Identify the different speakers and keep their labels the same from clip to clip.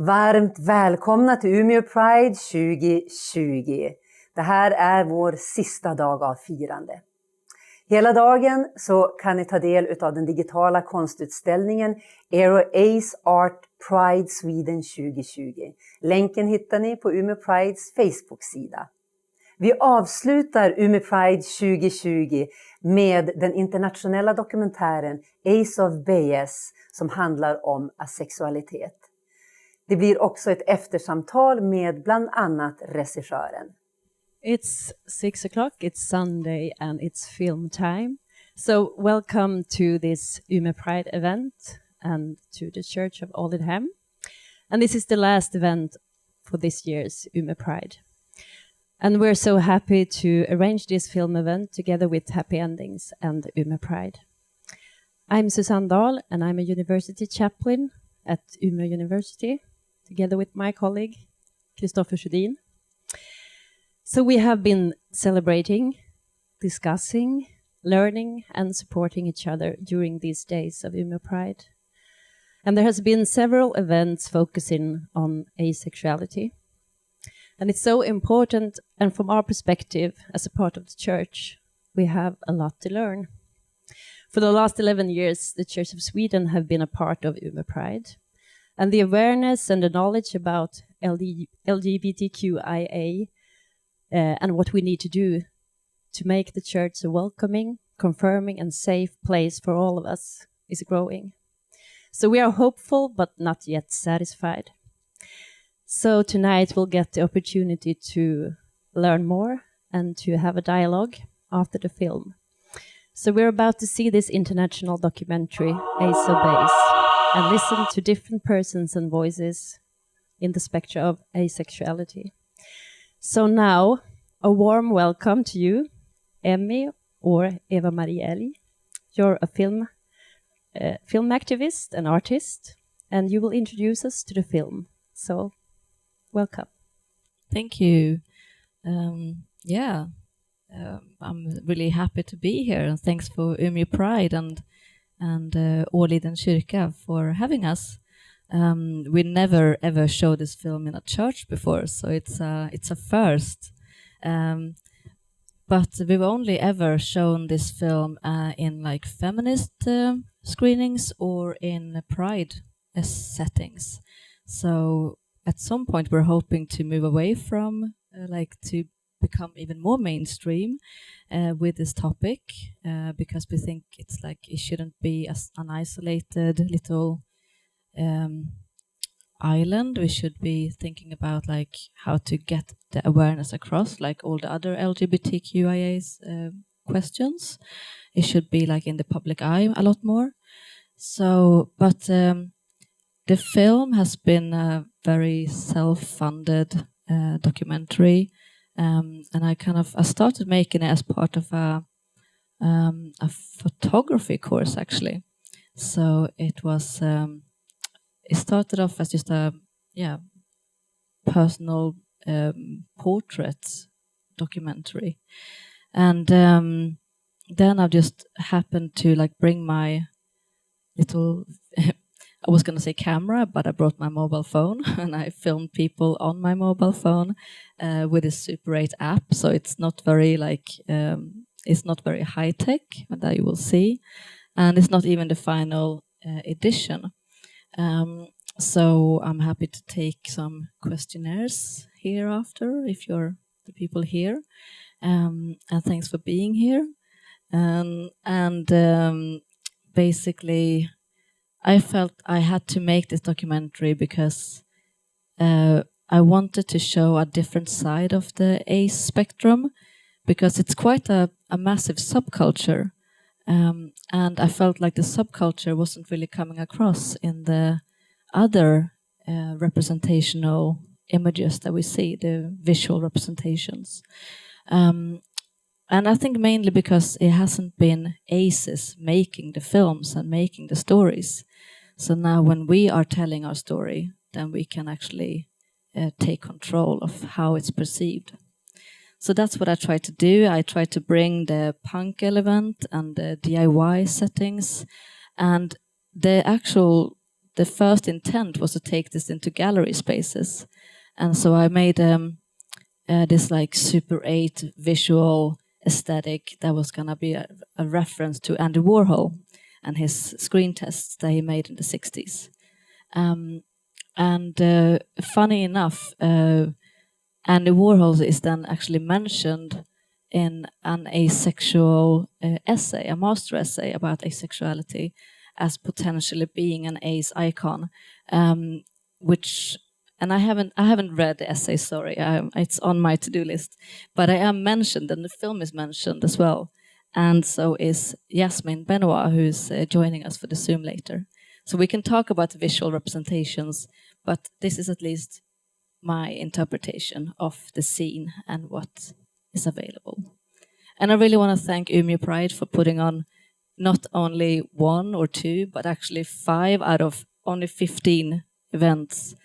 Speaker 1: Varmt välkomna till Umepride 2020. Det här är vår sista dag av firande. Hela dagen så kan ni ta del av den digitala konstutställningen Ace Art Pride Sweden 2020. Länken hittar ni på Umeprides Facebook-sida. Vi avslutar Umepride 2020 med den internationella dokumentären Ace of Baes som handlar om asexualitet. Det blir också ett eftersamtal med bland annat regissören.
Speaker 2: It's 6 o'clock, it's Sunday and it's film time. So welcome to this Umepride event and to the Church of Oldham. And this is the last event for this year's Umepride. And we're so happy to arrange this film event together with Happy Endings and Umepride. I'm Susanne Dahl and I'm a university chaplain at Umeå University, together with my colleague, Kristoffer Sjödin. So we have been celebrating, discussing, learning and supporting each other during these days of Umepride. And there has been several events focusing on asexuality. And it's so important, and from our perspective as a part of the church, we have a lot to learn. For the last 11 years, the Church of Sweden have been a part of Umepride. And the awareness and the knowledge about LGBTQIA and what we need to do to make the church a welcoming, confirming and safe place for all of us is growing. So we are hopeful but not yet satisfied. So tonight we'll get the opportunity to learn more and to have a dialogue after the film. So we're about to see this international documentary, Ace of Baes, and listen to different persons and voices in the spectrum of asexuality. So now, a warm welcome to you, Emmy or Eva Marie Elg. You're a film activist and artist, and you will introduce us to the film. So, welcome.
Speaker 3: Thank you. I'm really happy to be here, and thanks for Umepride and Åliden kyrka for having us. We never ever showed this film in a church before, so it's a first. But we've only ever shown this film in like feminist screenings or in pride settings. So at some point we're hoping to move away from to become even more mainstream with this topic because we think it's like it shouldn't be an isolated little island. We should be thinking about like how to get the awareness across, like all the other LGBTQIA's questions. It should be like in the public eye a lot more. So, but the film has been a very self-funded documentary, and I started making it as part of a photography course actually. So it was. It started off as just a personal portrait documentary, and then I just happened to like bring my little I was gonna say camera, but I brought my mobile phone and I filmed people on my mobile phone with a Super 8 app. So it's not very it's not very high tech that you will see, and it's not even the final edition. So I'm happy to take some questionnaires hereafter if you're the people here. And thanks for being here. Basically, I felt I had to make this documentary because I wanted to show a different side of the ace spectrum, because it's quite a massive subculture. And I felt like the subculture wasn't really coming across in the other representational images that we see, the visual representations. And I think mainly because it hasn't been aces making the films and making the stories. So now when we are telling our story, then we can actually take control of how it's perceived. So that's what I try to do. I try to bring the punk element and the DIY settings, and the actual the first intent was to take this into gallery spaces. And so I made this like Super 8 visual aesthetic that was going to be a reference to Andy Warhol and his screen tests that he made in the 60s. Funny enough, Andy Warhol is then actually mentioned in an asexual essay, a master essay about asexuality, as potentially being an ace icon, and I haven't read the essay. Sorry, it's on my to-do list, but I am mentioned, and the film is mentioned as well, and so is Yasmin Benoit, who is joining us for the Zoom later. So we can talk about visual representations, but this is at least my interpretation of the scene and what is available. And I really want to thank Umepride for putting on not only 1 or 2, but actually 5 out of only 15 events,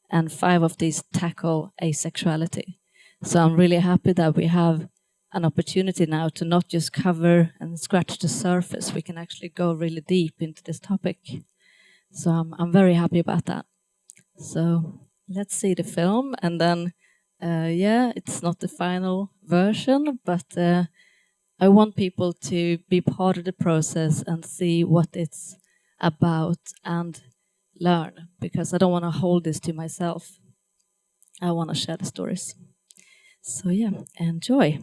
Speaker 3: and 5 of these tackle asexuality. So I'm really happy that we have an opportunity now to not just cover and scratch the surface, we can actually go really deep into this topic. So I'm very happy about that. So let's see the film, and then, it's not the final version, but I want people to be part of the process and see what it's about and learn, because I don't want to hold this to myself. I want to share the stories. So enjoy.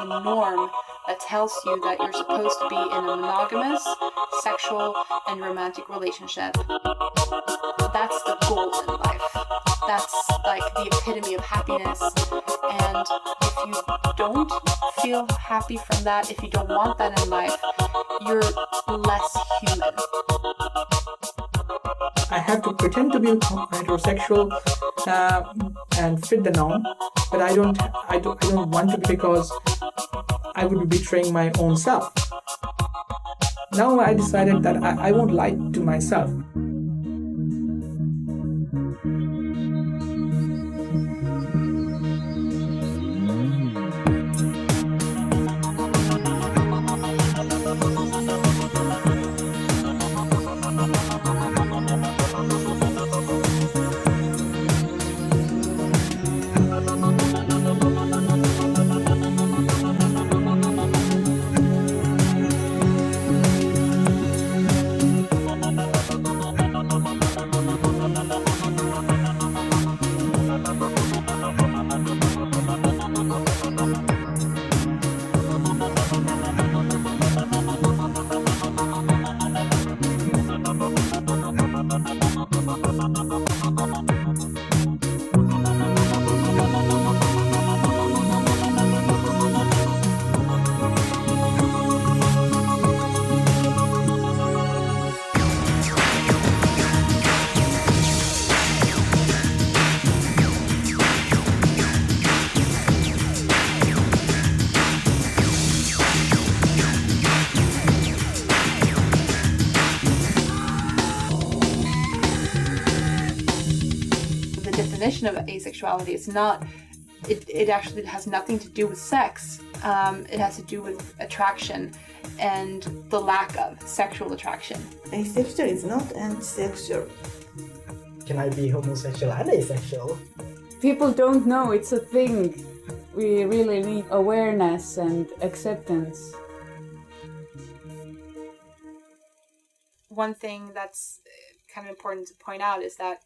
Speaker 4: The norm that tells you that you're supposed to be in a monogamous, sexual, and romantic relationship. That's the goal in life. That's like the epitome of happiness. And if you don't feel happy from that, if you don't want that in life, you're less human.
Speaker 5: I have to pretend to be heterosexual and fit the norm, but I don't want to be, because I would be betraying my own self. Now I decided that I won't lie to myself.
Speaker 4: Definition of asexuality, it's not, it actually has nothing to do with sex. It has to do with attraction and the lack of sexual attraction.
Speaker 6: Asexual is not antisexual.
Speaker 7: Can I be homosexual and asexual?
Speaker 8: People don't know it's a thing. We really need awareness and acceptance.
Speaker 4: One thing that's kind of important to point out is that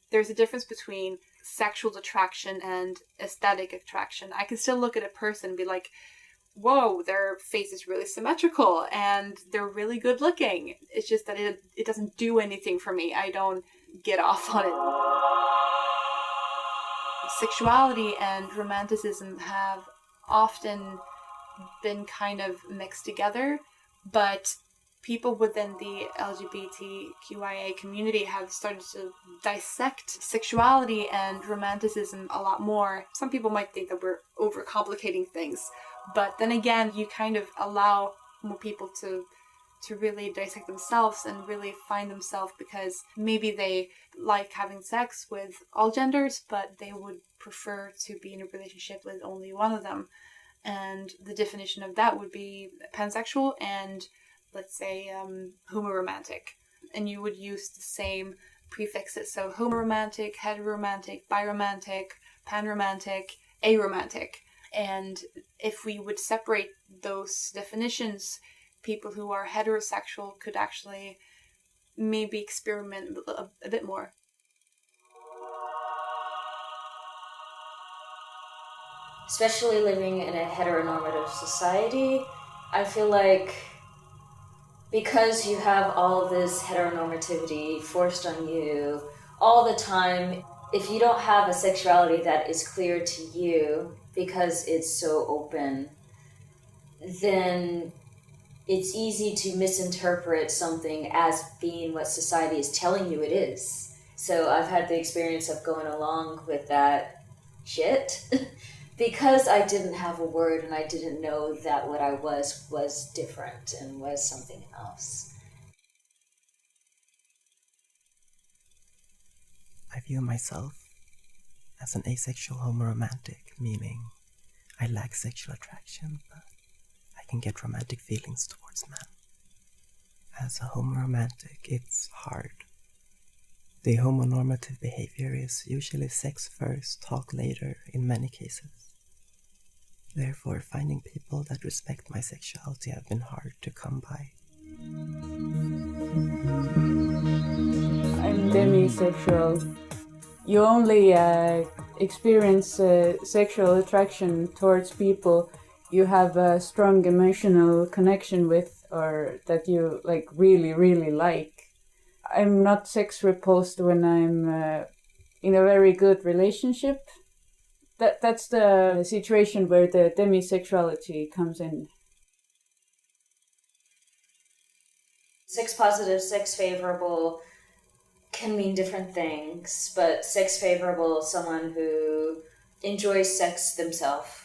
Speaker 4: there's a difference between sexual attraction and aesthetic attraction. I can still look at a person and be like, whoa, their face is really symmetrical and they're really good looking. It's just that it doesn't do anything for me. I don't get off on it. Sexuality and romanticism have often been kind of mixed together, but people within the LGBTQIA community have started to dissect sexuality and romanticism a lot more. Some people might think that we're overcomplicating things, but then again, you kind of allow more people to really dissect themselves and really find themselves, because maybe they like having sex with all genders, but they would prefer to be in a relationship with only one of them. And the definition of that would be pansexual and, let's say, homoromantic. And you would use the same prefixes. So homoromantic, heteroromantic, biromantic, panromantic, aromantic. And if we would separate those definitions, people who are heterosexual could actually maybe experiment a bit more.
Speaker 9: Especially living in a heteronormative society, I feel like because you have all of this heteronormativity forced on you all the time, if you don't have a sexuality that is clear to you because it's so open, then it's easy to misinterpret something as being what society is telling you it is. So I've had the experience of going along with that shit because I didn't have a word and I didn't know that what I was different and was something else.
Speaker 10: I view myself as an asexual homoromantic, meaning I lack sexual attraction, but I can get romantic feelings towards men. As a homoromantic, it's hard. The homonormative behavior is usually sex first, talk later in many cases. Therefore, finding people that respect my sexuality have been hard to come by.
Speaker 8: I'm demisexual. You only experience sexual attraction towards people you have a strong emotional connection with, or that you like really like. I'm not sex repulsed when I'm in a very good relationship. That's the situation where the demisexuality comes in.
Speaker 9: Sex positive, sex favorable can mean different things, but sex favorable is someone who enjoys sex themselves.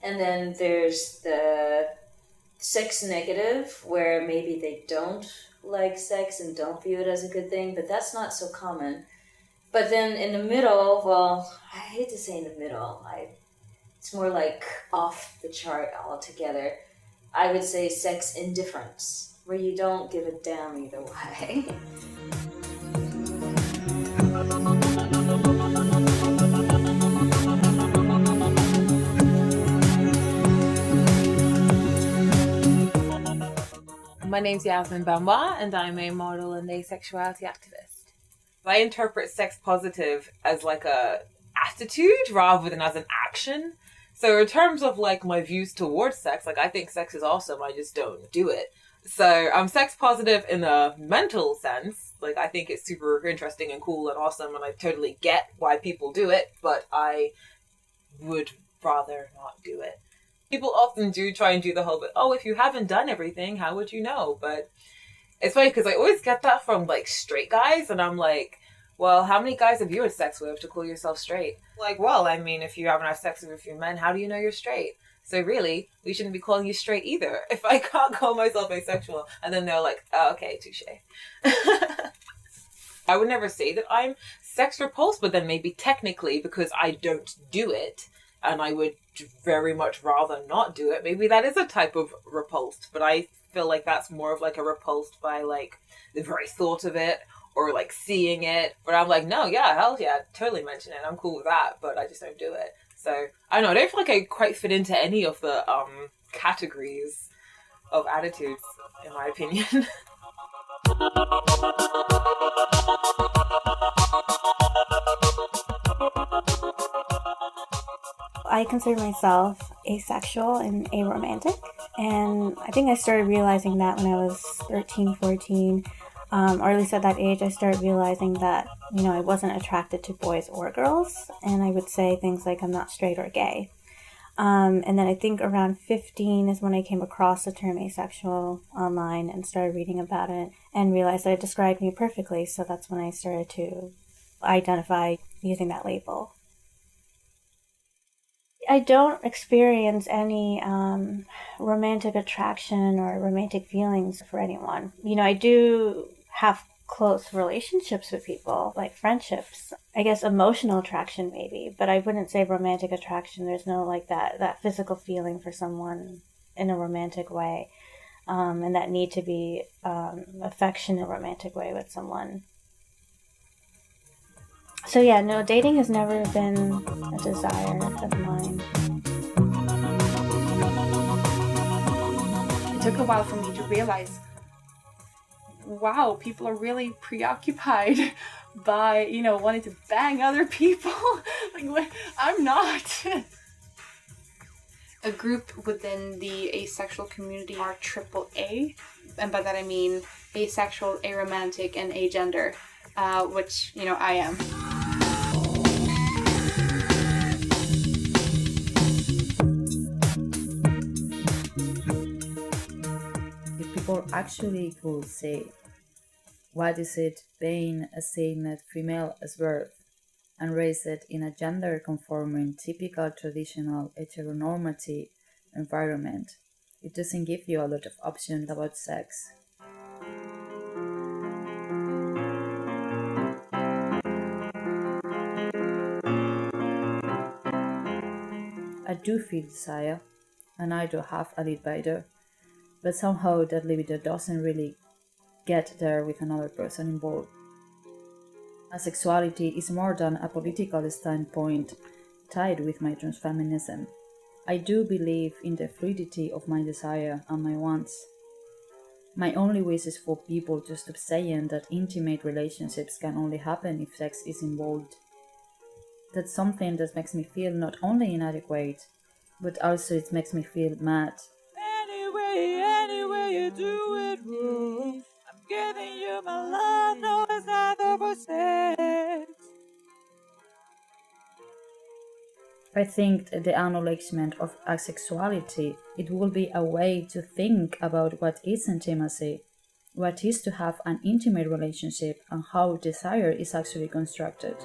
Speaker 9: And then there's the sex negative, where maybe they don't like sex and don't view it as a good thing, but that's not so common. But then in the middle, well, I hate to say in the middle, it's more like off the chart altogether. I would say sex indifference, where you don't give a damn either way.
Speaker 11: My name's Yasmin Bamba, and I'm a model and asexuality activist. I interpret sex positive as like a attitude rather than as an action. So in terms of like my views towards sex, like I think sex is awesome, I just don't do it. So I'm sex positive in a mental sense. Like I think it's super interesting and cool and awesome, and I totally get why people do it, but I would rather not do it. People often do try and do the whole, but if you haven't done everything, how would you know? But it's funny because I always get that from like straight guys, and I'm like, well, how many guys have you had sex with to call yourself straight? Like, well, I mean, if you haven't had sex with a few men, how do you know you're straight? So really, we shouldn't be calling you straight either. If I can't call myself asexual, and then they're like, oh, okay, touche. I would never say that I'm sex repulsed, but then maybe technically because I don't do it, and I would very much rather not do it. Maybe that is a type of repulsed, but I feel like that's more of like a repulsed by like the very thought of it or like seeing it. But I'm like, no, yeah, hell yeah, totally mention it. I'm cool with that, but I just don't do it. So I don't know. I don't feel like I quite fit into any of the categories of attitudes, in my opinion.
Speaker 12: I consider myself asexual and aromantic, and I think I started realizing that when I was 13, 14, or at least at that age, I started realizing that, I wasn't attracted to boys or girls, and I would say things like I'm not straight or gay. And then I think around 15 is when I came across the term asexual online and started reading about it and realized that it described me perfectly. So that's when I started to identify using that label. I don't experience any romantic attraction or romantic feelings for anyone. You know, I do have close relationships with people, like friendships. I guess emotional attraction maybe, but I wouldn't say romantic attraction. There's no like that physical feeling for someone in a romantic way, and that need to be affectionate romantic way with someone. So yeah, no, dating has never been a desire of mine.
Speaker 4: It took a while for me to realize, wow, people are really preoccupied by, wanting to bang other people. Like, I'm not. A group within the asexual community are AAA, and by that I mean asexual, aromantic, and agender, which, I am.
Speaker 13: If people actually could say, what is it being assigned female as birth, and raise it in a gender-conforming, typical, traditional, heteronormative environment, it doesn't give you a lot of options about sex. I do feel desire, and I do have a libido, but somehow that libido doesn't really get there with another person involved. Asexuality is more than a political standpoint tied with my transfeminism. I do believe in the fluidity of my desire and my wants. My only wish is for people to stop saying that intimate relationships can only happen if sex is involved. That's something that makes me feel not only inadequate, but also it makes me feel mad.
Speaker 14: Anyway you do it wrong. I'm giving you my love, no it's not for sex.
Speaker 13: I think the acknowledgement of asexuality, it will be a way to think about what is intimacy, what is to have an intimate relationship, and how desire is actually constructed.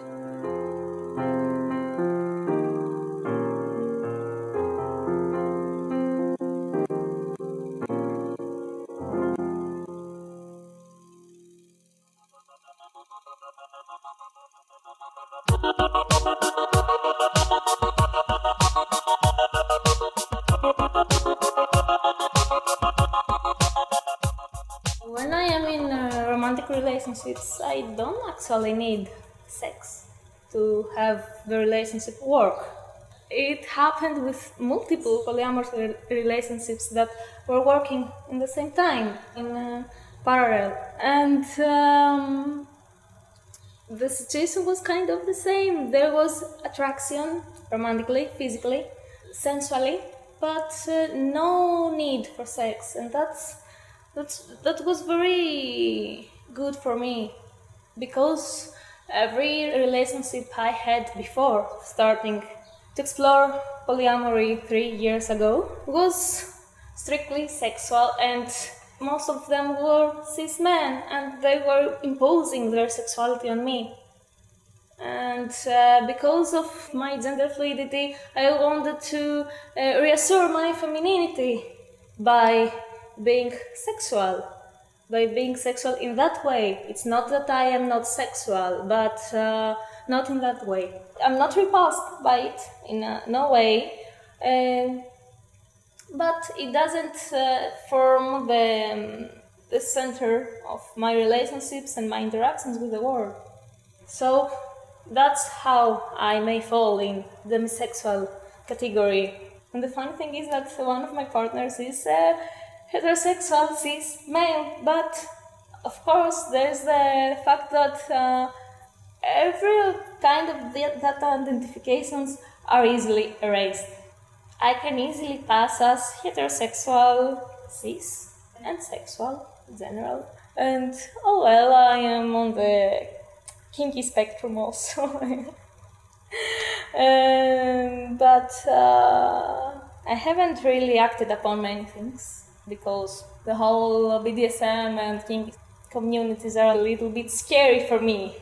Speaker 9: When I am in romantic relationships, I don't actually need sex to have the relationship work. It happened with multiple polyamorous relationships that were working in the same time, in parallel. And the situation was kind of the same. There was attraction, romantically, physically, sensually, but no need for sex. And that was very good for me, because every relationship I had before starting to explore polyamory 3 years ago was strictly sexual, and most of them were cis men, and they were imposing their sexuality on me. And because of my gender fluidity, I wanted to reassure my femininity by being sexual. By being sexual in that way. It's not that I am not sexual, but not in that way. I'm not repulsed by it in no way, but it doesn't form the center of my relationships and my interactions with the world. So that's how I may fall in the demisexual category. And the funny thing is that one of my partners is heterosexual, cis, male, but of course there's the fact that every kind of data identifications are easily erased. I can easily pass as heterosexual, cis, and sexual in general. And oh well, I am on the kinky spectrum also. But
Speaker 15: I haven't really acted upon many things because the whole BDSM and kink communities are a little bit scary for me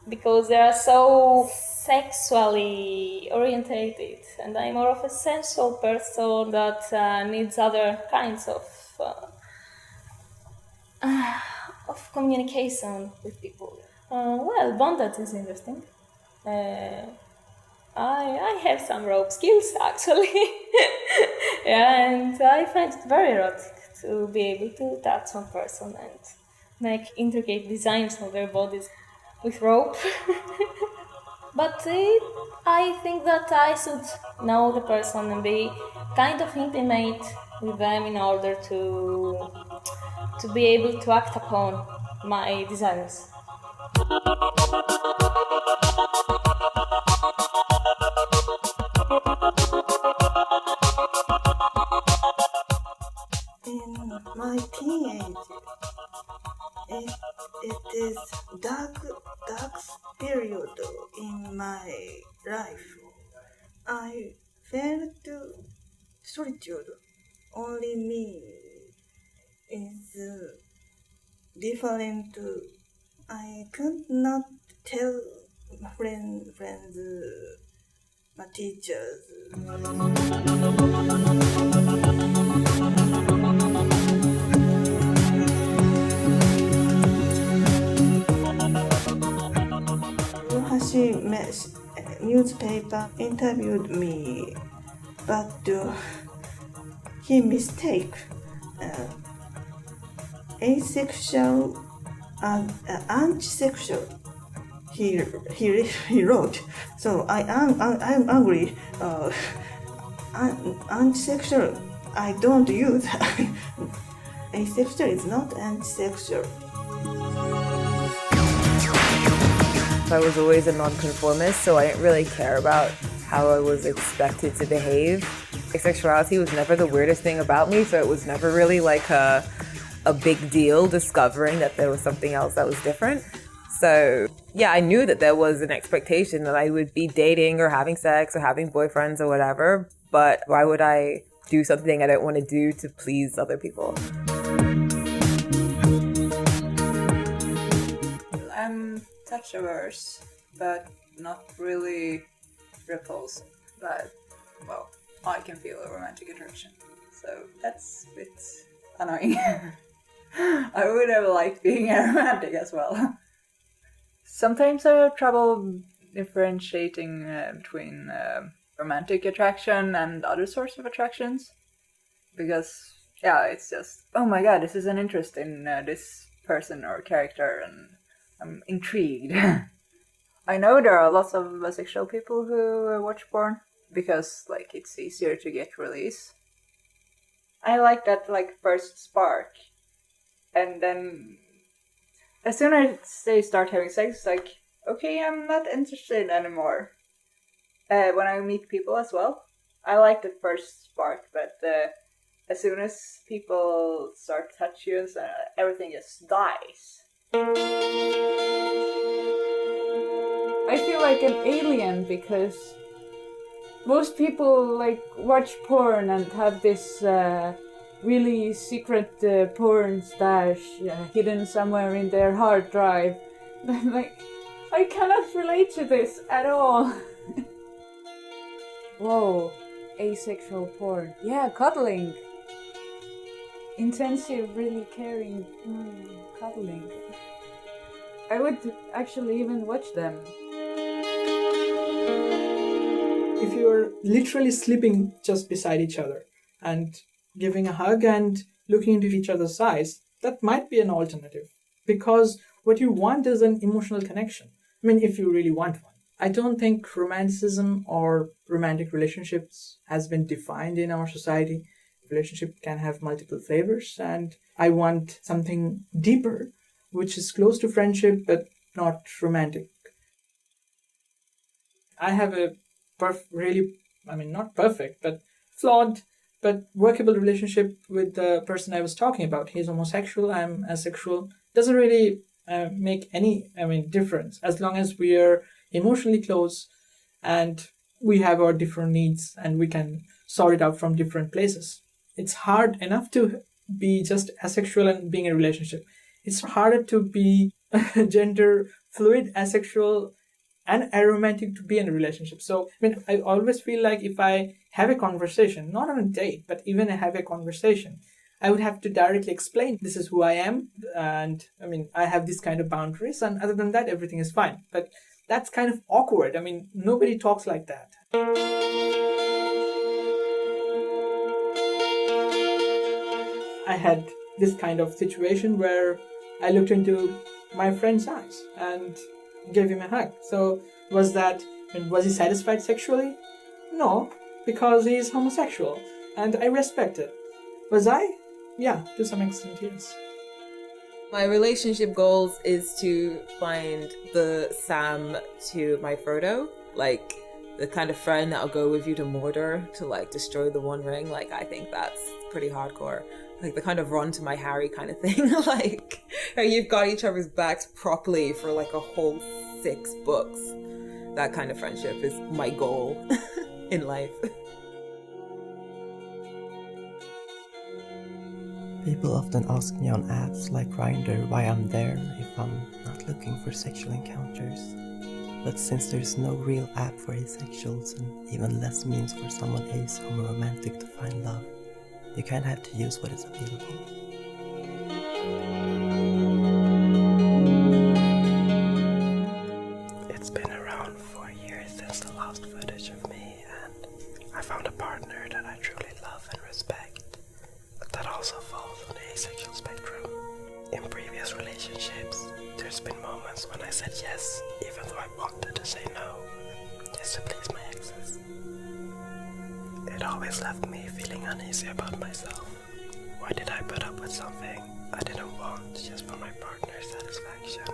Speaker 15: because they are so sexually orientated, and I'm more of a sensual person that needs other kinds of communication with people. Well, bondage is interesting. I have some rope skills actually, and I find it very erotic to be able to touch one person and make intricate designs on their bodies with rope. But I think that I should know the person and be kind of intimate with them in order to be able to act upon my desires.
Speaker 6: In my teenage, it is dark period in my life. I felt solitude. Only me is different. I could not tell friends, my teachers. Newspaper interviewed me, but he mistake asexual and antisexual. He wrote. So I'm angry. Antisexual. I don't use. Asexual is not antisexual.
Speaker 16: I was always a nonconformist, so I didn't really care about how I was expected to behave. Asexuality was never the weirdest thing about me, so it was never really like a big deal discovering that there was something else that was different. So yeah, I knew that there was an expectation that I would be dating or having sex or having boyfriends or whatever, but why would I do something I don't want to do to please other people?
Speaker 17: I'm touch averse, but not really repulsive. But, well, I can feel a romantic attraction. So that's a bit annoying. I would have liked being a romantic as well. Sometimes I have trouble differentiating between romantic attraction and other sorts of attractions. Because, yeah, it's just, oh my god, this is an interest in this person or character, and I'm intrigued. I know there are lots of bisexual people who watch porn because, like, it's easier to get release. I like that, like, first spark. And then, as soon as they start having sex, it's like, okay, I'm not interested anymore. When I meet people as well, I like the first spark, but as soon as people start to touch you, everything just dies.
Speaker 8: I feel like an alien because most people like watch porn and have this really secret porn stash hidden somewhere in their hard drive. Like, I cannot relate to this at all. Whoa, asexual porn. Yeah, cuddling. Intensive, really caring cuddling. I would actually even watch them.
Speaker 5: If you're literally sleeping just beside each other and giving a hug and looking into each other's eyes, that might be an alternative. Because what you want is an emotional connection. I mean, if you really want one. I don't think romanticism or romantic relationships has been defined in our society. Relationship can have multiple flavors, and I want something deeper, which is close to friendship but not romantic. I have a not perfect, but flawed, but workable relationship with the person I was talking about. He's homosexual, I'm asexual. Doesn't really make any difference as long as we are emotionally close and we have our different needs and we can sort it out from different places. It's hard enough to be just asexual and being in a relationship. It's harder to be gender fluid, asexual, and aromantic to be in a relationship. So, I always feel like if I have a conversation, not on a date, but even I have a conversation, I would have to directly explain this is who I am, and I have this kind of boundaries, and other than that, everything is fine. But that's kind of awkward. Nobody talks like that. I had this kind of situation where I looked into my friend's eyes and gave him a hug. So was he satisfied sexually? No, because he is homosexual, and I respect it. Was I? Yeah, to some extent, yes.
Speaker 11: My relationship goals is to find the Sam to my Frodo, like the kind of friend that'll go with you to Mordor to like destroy the One Ring. Like, I think that's pretty hardcore. Like the kind of Ron to my Harry kind of thing. Like, you've got each other's backs properly for like a whole 6 books. That kind of friendship is my goal in life.
Speaker 10: People often ask me on apps like Grindr why I'm there if I'm not looking for sexual encounters. But since there's no real app for asexuals and even less means for someone ace homoromantic to find love, you kind of have to use what is available. It's been around 4 years since the last footage of me, and I found a partner that I truly love and respect, but that also falls on the asexual spectrum. In previous relationships, there's been moments when I said yes, even though I wanted to say no, just to please my exes. It always left me feeling uneasy about myself. Why did I put up with something I didn't want just for my partner's satisfaction?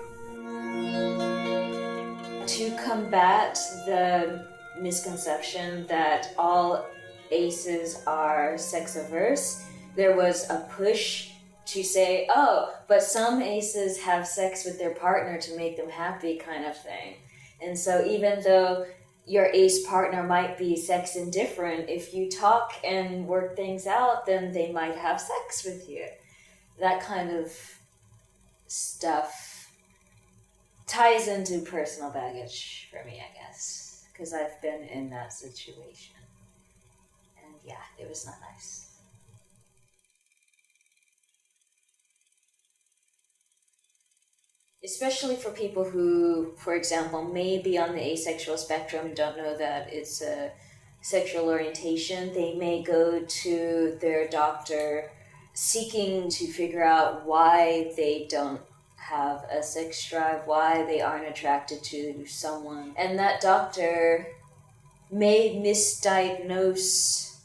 Speaker 9: To combat the misconception that all aces are sex averse, there was a push to say, oh, but some aces have sex with their partner to make them happy, kind of thing. And so even though your ace partner might be sex indifferent, if you talk and work things out, then they might have sex with you. That kind of stuff ties into personal baggage for me, I guess, because I've been in that situation. And yeah, it was not nice. Especially for people who, for example, may be on the asexual spectrum and don't know that it's a sexual orientation, they may go to their doctor seeking to figure out why they don't have a sex drive, why they aren't attracted to someone. And that doctor may misdiagnose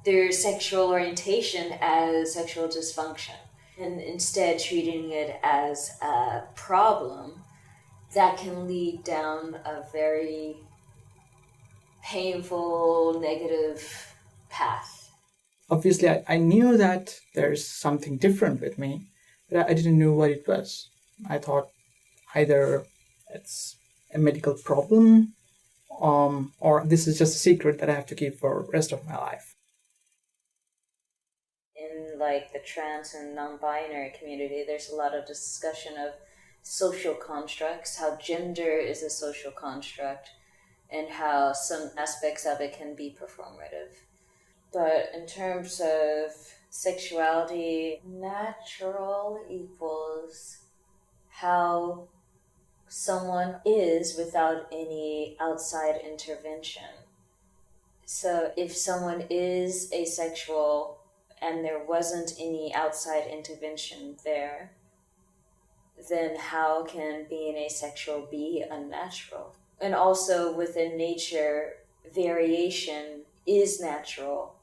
Speaker 9: their sexual orientation as sexual dysfunction, and instead treating it as a problem that can lead down a very painful, negative path.
Speaker 5: Obviously, I knew that there's something different with me, but I didn't know what it was. I thought either it's a medical problem, or this is just a secret that I have to keep for the rest of my life.
Speaker 9: In like the trans and non-binary community, there's a lot of discussion of social constructs, how gender is a social construct, and how some aspects of it can be performative. But in terms of sexuality, natural equals how someone is without any outside intervention. So if someone is asexual and there wasn't any outside intervention there, then how can being asexual be unnatural? And also within nature, variation is natural.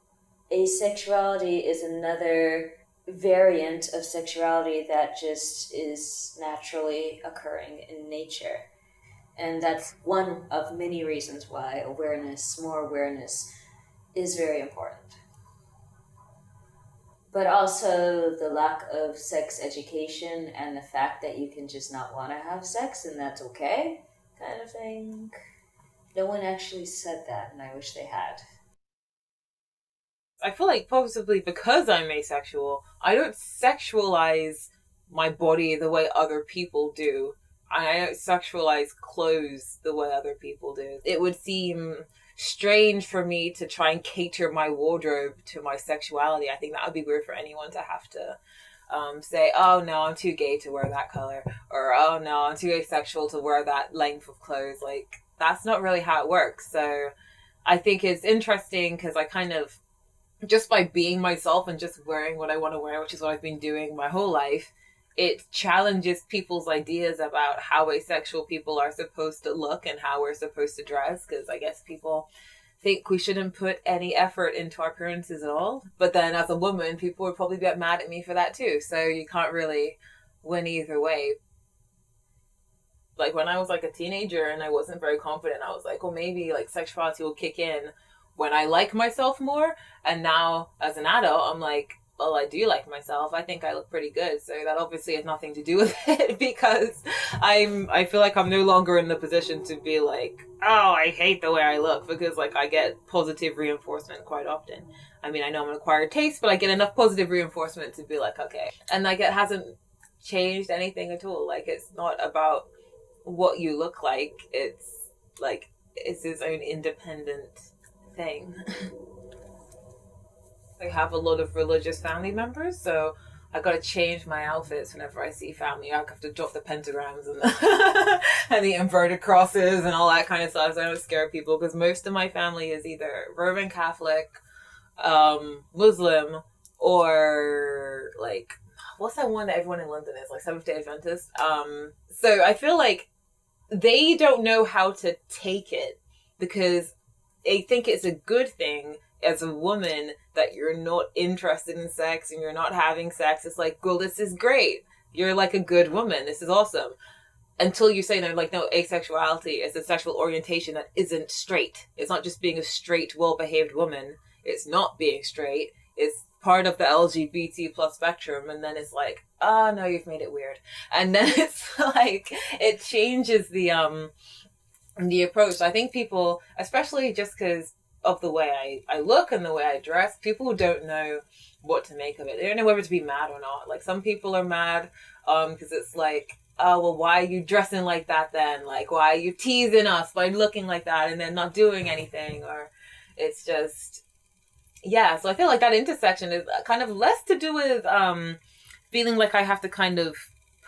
Speaker 9: Asexuality is another variant of sexuality that just is naturally occurring in nature. And that's one of many reasons why more awareness is very important. But also the lack of sex education and the fact that you can just not want to have sex and that's okay, kind of thing. No one actually said that, and I wish they had.
Speaker 11: I feel like possibly because I'm asexual, I don't sexualize my body the way other people do. I don't sexualize clothes the way other people do. It would seem strange for me to try and cater my wardrobe to my sexuality. I think that would be weird for anyone to have to say, oh no, I'm too gay to wear that color, or oh no, I'm too asexual to wear that length of clothes. Like, that's not really how it works. So I think it's interesting because I kind of, just by being myself and just wearing what I want to wear, which is what I've been doing my whole life, it challenges people's ideas about how asexual people are supposed to look and how we're supposed to dress, because I guess people think we shouldn't put any effort into our appearances at all. But then as a woman, people would probably get mad at me for that too. So you can't really win either way. Like when I was like a teenager and I wasn't very confident, I was like, well, maybe like sexuality will kick in when I like myself more. And now as an adult, I'm like, well, I do like myself. I think I look pretty good. So that obviously has nothing to do with it, because I feel like I'm no longer in the position to be like, oh, I hate the way I look, because like I get positive reinforcement quite often. I mean, I know I'm an acquired taste, but I get enough positive reinforcement to be like, okay. And like it hasn't changed anything at all. Like it's not about what you look like. It's like it's its own independent thing. I have a lot of religious family members, so I gotta change my outfits whenever I see family. I have to drop the pentagrams and the, and the inverted crosses and all that kind of stuff, so I don't scare people, because most of my family is either Roman Catholic, Muslim, or like, what's that one that everyone in London is, like Seventh-day Adventist. So I feel like they don't know how to take it, because they think it's a good thing as a woman that you're not interested in sex and you're not having sex. It's like, well, this is great. You're like a good woman. This is awesome. Until you say, no, like, no, asexuality is a sexual orientation that isn't straight. It's not just being a straight, well-behaved woman. It's not being straight. It's part of the LGBT plus spectrum. And then it's like, oh, no, you've made it weird. And then it's like, it changes the approach. So I think people, especially just because of the way I look and the way I dress, people don't know what to make of it. They don't know whether to be mad or not. Like, some people are mad because it's like, oh, well, why are you dressing like that then? Like, why are you teasing us by looking like that and then not doing anything? Or it's just, yeah. So I feel like that intersection is kind of less to do with feeling like I have to kind of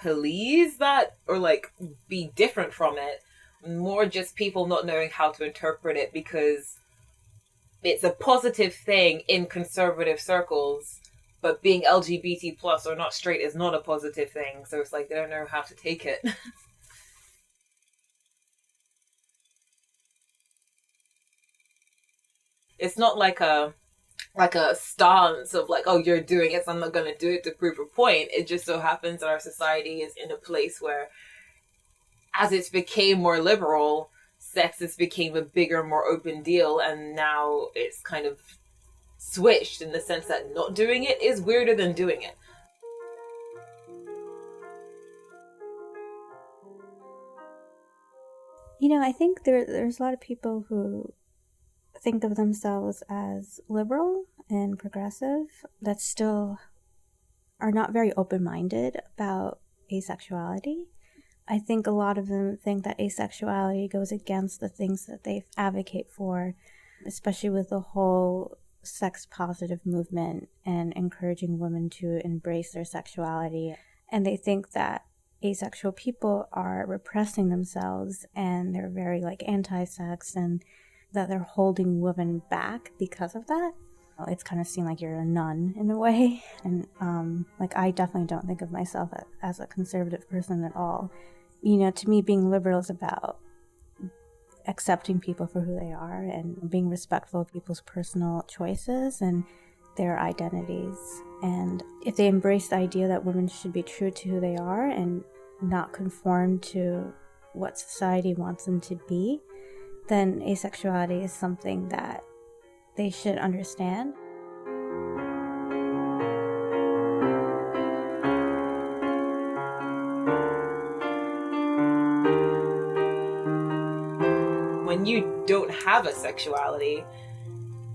Speaker 11: police that or like be different from it. More just people not knowing how to interpret it, because it's a positive thing in conservative circles, but being LGBT plus or not straight is not a positive thing. So it's like they don't know how to take it. It's not like a stance of like, oh, you're doing it, so I'm not going to do it to prove a point. It just so happens that our society is in a place where, as it's became more liberal, sex has became a bigger, more open deal, and now it's kind of switched in the sense that not doing it is weirder than doing it.
Speaker 12: You know, I think there's a lot of people who think of themselves as liberal and progressive that still are not very open-minded about asexuality. I think a lot of them think that asexuality goes against the things that they advocate for, especially with the whole sex-positive movement and encouraging women to embrace their sexuality. And they think that asexual people are repressing themselves and they're very like anti-sex, and that they're holding women back because of that. It's kind of seen like you're a nun in a way. And like I definitely don't think of myself as a conservative person at all. You know, to me, being liberal is about accepting people for who they are and being respectful of people's personal choices and their identities. And if they embrace the idea that women should be true to who they are and not conform to what society wants them to be, then asexuality is something that they should understand.
Speaker 11: When you don't have a sexuality,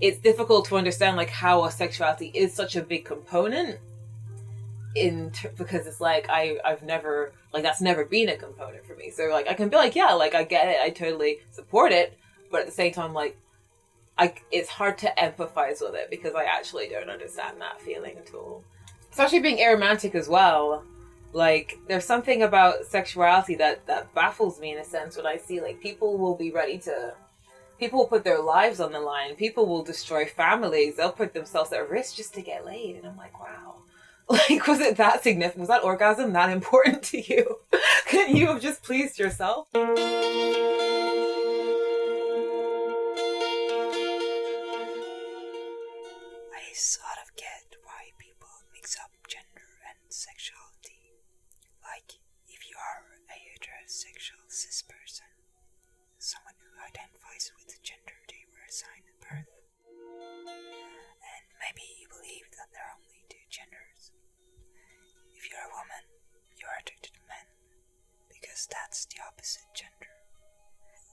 Speaker 11: it's difficult to understand like how a sexuality is such a big component because it's like I've never, like, that's never been a component for me. So like I can be like, yeah, like I get it, I totally support it, but at the same time, like it's hard to empathize with it because I actually don't understand that feeling at all. Especially being aromantic as well. Like there's something about sexuality that baffles me in a sense when I see like people will put their lives on the line, people will destroy families, they'll put themselves at risk just to get laid, and I'm like, wow. Like, was it that significant? Was that orgasm that important to you? Couldn't you have just pleased yourself?
Speaker 18: I sort of get why people mix up gender and sexuality. Like, if you are a heterosexual cis person, someone who identifies with the gender they were assigned at birth, and maybe you believe that there are only two genders. If you're a woman, you're attracted to men, because that's the opposite gender.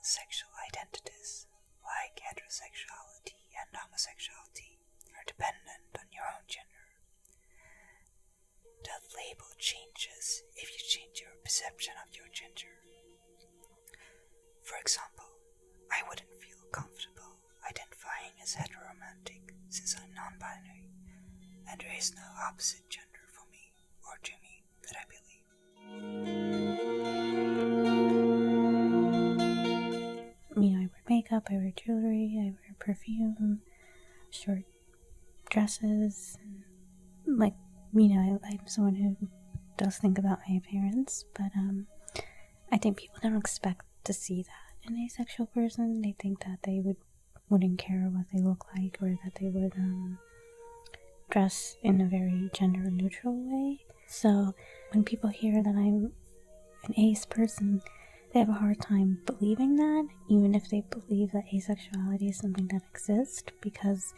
Speaker 18: Sexual identities, like heterosexuality and homosexuality, are dependent on your own gender. That label changes if you change your perception of your gender. For example, I wouldn't feel comfortable identifying as heteromantic since I'm non-binary, and there is no opposite gender for me or to me that I believe.
Speaker 12: You know, I wear makeup, I wear jewelry, I wear perfume, short dresses. Like, you know, I'm someone who does think about my appearance, but I think people don't expect to see that in a sexual person. They think that they wouldn't care what they look like, or that they would dress in a very gender neutral way. So when people hear that I'm an ace person, they have a hard time believing that, even if they believe that asexuality is something that exists, because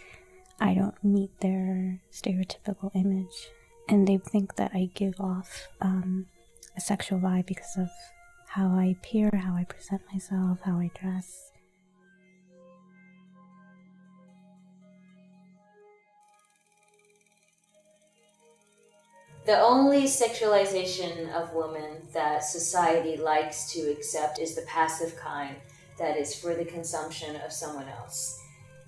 Speaker 12: I don't meet their stereotypical image. And they think that I give off a sexual vibe because of how I appear, how I present myself, how I dress.
Speaker 9: The only sexualization of women that society likes to accept is the passive kind, that is for the consumption of someone else.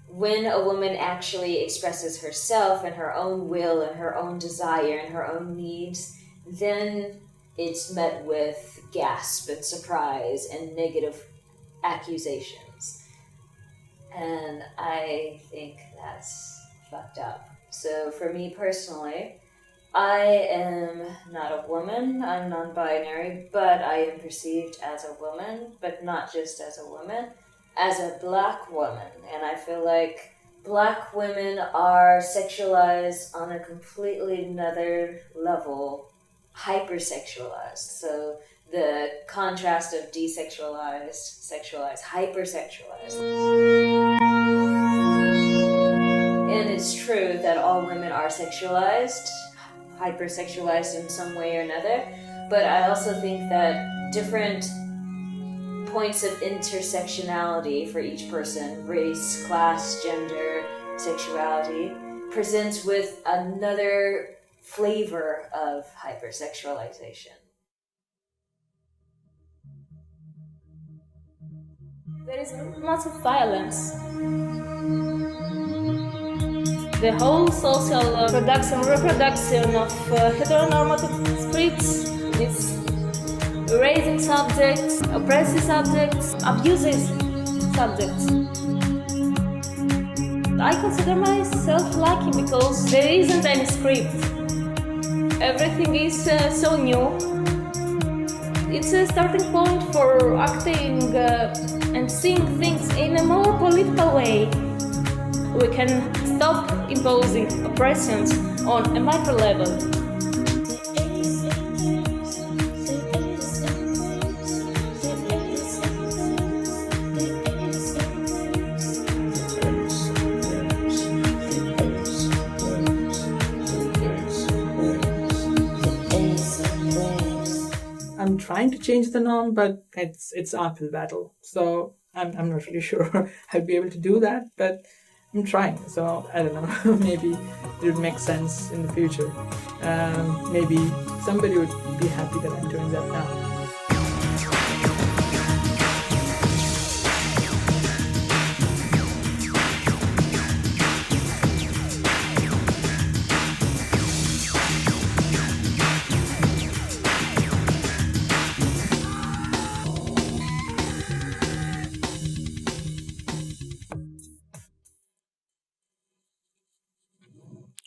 Speaker 9: When a woman actually expresses herself and her own will and her own desire and her own needs, then it's met with gasp and surprise and negative accusations. And I think that's fucked up. So for me personally, I am not a woman, I'm non-binary, but I am perceived as a woman, but not just as a woman, as a black woman. And I feel like black women are sexualized on a completely another level, hypersexualized. So the contrast of desexualized, sexualized, hypersexualized. And it's true that all women are sexualized, hypersexualized in some way or another, but I also think that different points of intersectionality for each person, race, class, gender, sexuality, presents with another flavor of hypersexualization.
Speaker 15: There is lots of violence. The whole social reproduction of heteronormative scripts is raising subjects, oppressing subjects, abusing subjects. I consider myself lucky because there isn't any script. Everything is so new. It's a starting point for acting and seeing things in a more political way. We can stop imposing oppressions on a micro level.
Speaker 5: I'm trying to change the norm, but it's uphill battle. So I'm not really sure I'll be able to do that. But I'm trying. So I don't know. Maybe it would make sense in the future. Maybe somebody would be happy that I'm doing that now.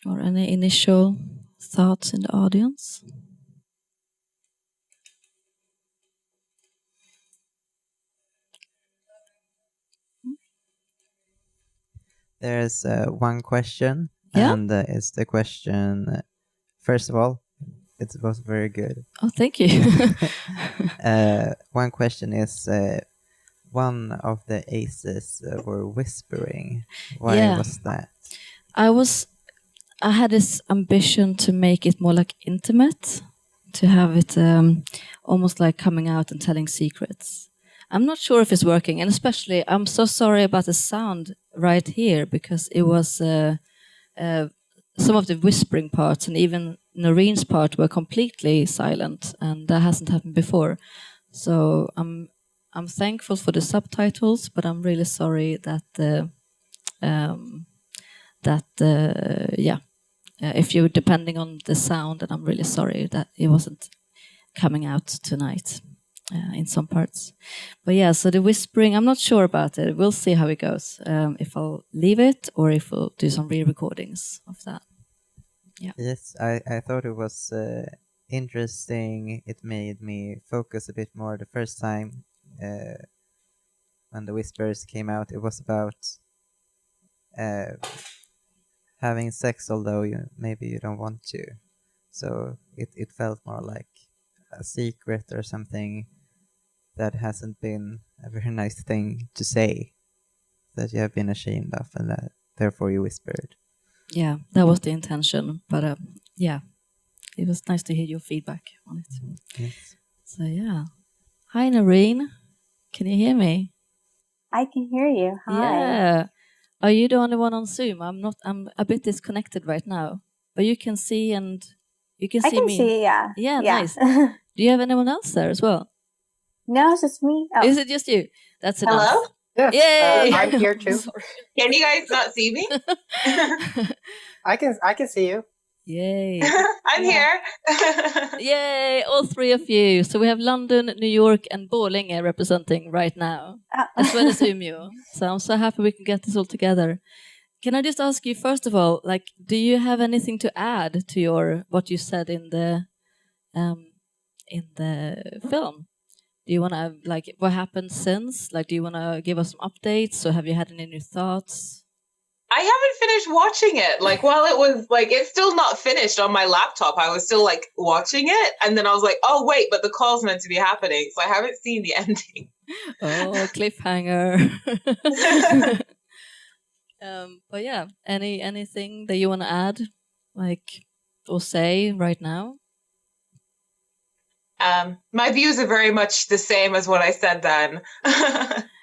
Speaker 3: Or any initial thoughts in the audience?
Speaker 19: There's one question,
Speaker 3: Yeah?
Speaker 19: and it's the question. First of all, it was very good.
Speaker 3: Oh, thank you.
Speaker 19: One question is, one of the aces were whispering. Why was that?
Speaker 3: I had this ambition to make it more like intimate, to have it almost like coming out and telling secrets. I'm not sure if it's working, and especially I'm so sorry about the sound right here, because it was some of the whispering parts and even Noreen's part were completely silent, and that hasn't happened before. So I'm thankful for the subtitles, but I'm really sorry that if you're depending on the sound, and I'm really sorry that it wasn't coming out tonight in some parts. But yeah, so the whispering, I'm not sure about it. We'll see how it goes. If I'll leave it or if we'll do some re-recordings of that. Yeah.
Speaker 19: Yes, I thought it was interesting. It made me focus a bit more the first time when the whispers came out. It was about having sex, although maybe you don't want to. So it felt more like a secret or something that hasn't been a very nice thing to say, that you have been ashamed of, and that therefore you whispered.
Speaker 3: Yeah, that was the intention. But yeah, it was nice to hear your feedback on it.
Speaker 19: Yes.
Speaker 3: So yeah. Hi, Noreen. Can you hear me?
Speaker 20: I can hear you. Hi.
Speaker 3: Yeah. Are you the only one on Zoom? I'm a bit disconnected right now. But you can see and you can
Speaker 20: I
Speaker 3: see
Speaker 20: can
Speaker 3: me.
Speaker 20: see, yeah.
Speaker 3: Yeah,
Speaker 20: Yeah.
Speaker 3: nice. Do you have anyone else there as well?
Speaker 20: No, it's just me. Oh.
Speaker 3: Is it just you? That's enough.
Speaker 21: Hello?
Speaker 22: Yes,
Speaker 3: Yay!
Speaker 22: I'm here too.
Speaker 3: Sorry.
Speaker 21: Can you guys not see me?
Speaker 22: I can see you.
Speaker 3: Yay.
Speaker 21: I'm here.
Speaker 3: Yay, all three of you. So we have London, New York, and Borlänge representing right now, as well as Umeå. So I'm so happy we can get this all together. Can I just ask you, first of all, like, do you have anything to add to what you said in the film? Do you want to, like, what happened since? Like, do you want to give us some updates, or have you had any new thoughts?
Speaker 21: I haven't finished watching it. Like, while it was, like, it's still not finished on my laptop, I was still, like, watching it. And then I was like, oh, wait, but the call's meant to be happening. So I haven't seen the ending.
Speaker 3: Oh, cliffhanger. But yeah, anything that you want to add, like, or say right now?
Speaker 21: My views are very much the same as what I said then.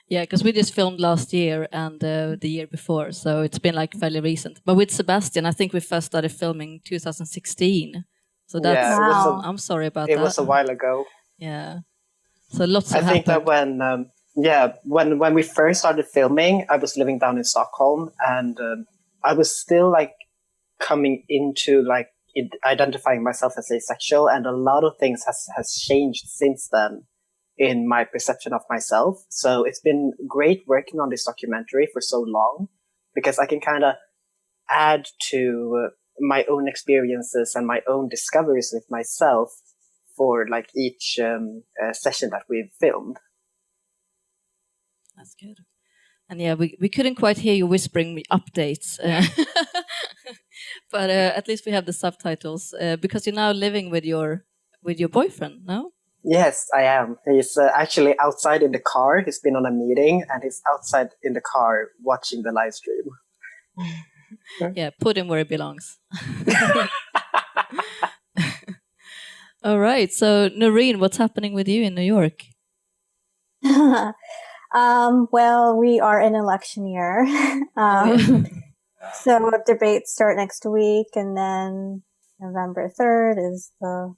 Speaker 3: Yeah, because we just filmed last year and the year before, so it's been like fairly recent. But with Sebastian, I think we first started filming 2016. So that's I'm sorry about that.
Speaker 22: It was a while ago.
Speaker 3: Yeah. So lots
Speaker 22: I
Speaker 3: have
Speaker 22: think
Speaker 3: happened.
Speaker 22: that when we first started filming, I was living down in Stockholm, and I was still like coming into like identifying myself as asexual, and a lot of things has changed since then in my perception of myself. So it's been great working on this documentary for so long, because I can kind of add to my own experiences and my own discoveries with myself for like each session that we've filmed.
Speaker 3: That's good. And yeah, we couldn't quite hear you whispering updates, but at least we have the subtitles because you're now living with your boyfriend, no?
Speaker 22: Yes, I am. He's actually outside in the car. He's been on a meeting, and he's outside in the car watching the live stream.
Speaker 3: Yeah, put him where he belongs. All right. So, Noreen, what's happening with you in New York?
Speaker 20: Well, we are in election year. So debates start next week, and then November 3rd is the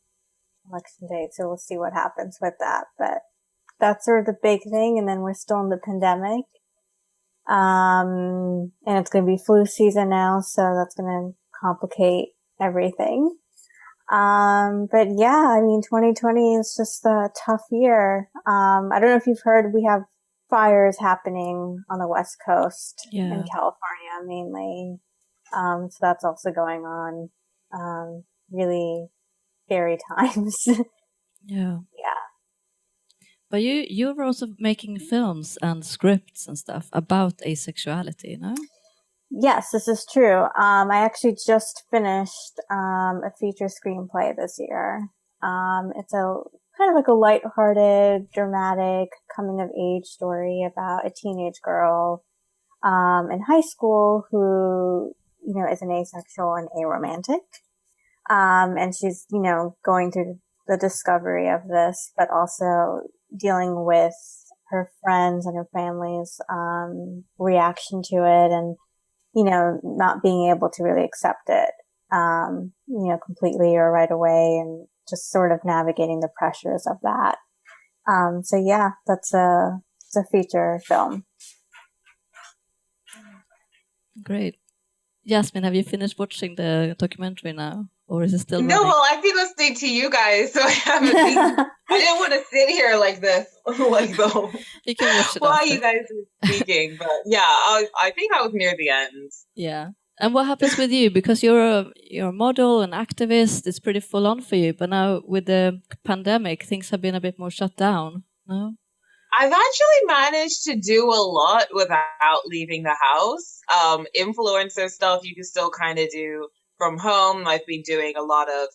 Speaker 20: election date. So we'll see what happens with that. But that's sort of the big thing. And then we're still in the pandemic. And it's going to be flu season now. So that's going to complicate everything. But yeah, I mean, 2020 is just a tough year. I don't know if you've heard, we have fires happening on the West Coast in California mainly. So that's also going on. Really scary times.
Speaker 3: Yeah.
Speaker 20: Yeah.
Speaker 3: But you were also making films and scripts and stuff about asexuality, no?
Speaker 20: Yes, this is true. I actually just finished a feature screenplay this year. It's a kind of like a lighthearted, dramatic coming of age story about a teenage girl in high school who, you know, is an asexual and aromantic. And she's, you know, going through the discovery of this, but also dealing with her friends and her family's reaction to it, and you know, not being able to really accept it, you know, completely or right away, and just sort of navigating the pressures of that. So yeah, it's a feature film.
Speaker 3: Great. Jasmine, have you finished watching the documentary now? Or is it still
Speaker 21: No,
Speaker 3: running?
Speaker 21: well, I've been listening to you guys, so I haven't seen. I didn't want to sit here like this, like the
Speaker 3: You can watch it
Speaker 21: while
Speaker 3: after.
Speaker 21: you guys were speaking. But yeah, I think I was near the end.
Speaker 3: Yeah. And what happens with you? Because you're a model, an activist, it's pretty full on for you. But now with the pandemic, things have been a bit more shut down, no?
Speaker 21: I've actually managed to do a lot without leaving the house. Influencer stuff you can still kind of do from home. I've been doing a lot of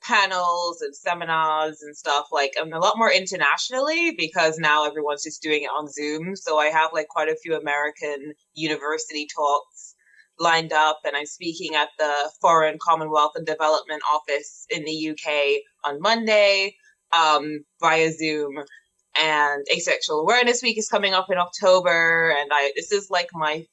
Speaker 21: panels and seminars and stuff, like a lot more internationally, because now everyone's just doing it on Zoom. So I have like quite a few American university talks lined up, and I'm speaking at the Foreign Commonwealth and Development Office in the UK on Monday via Zoom. And Asexual Awareness Week is coming up in October, and this is like my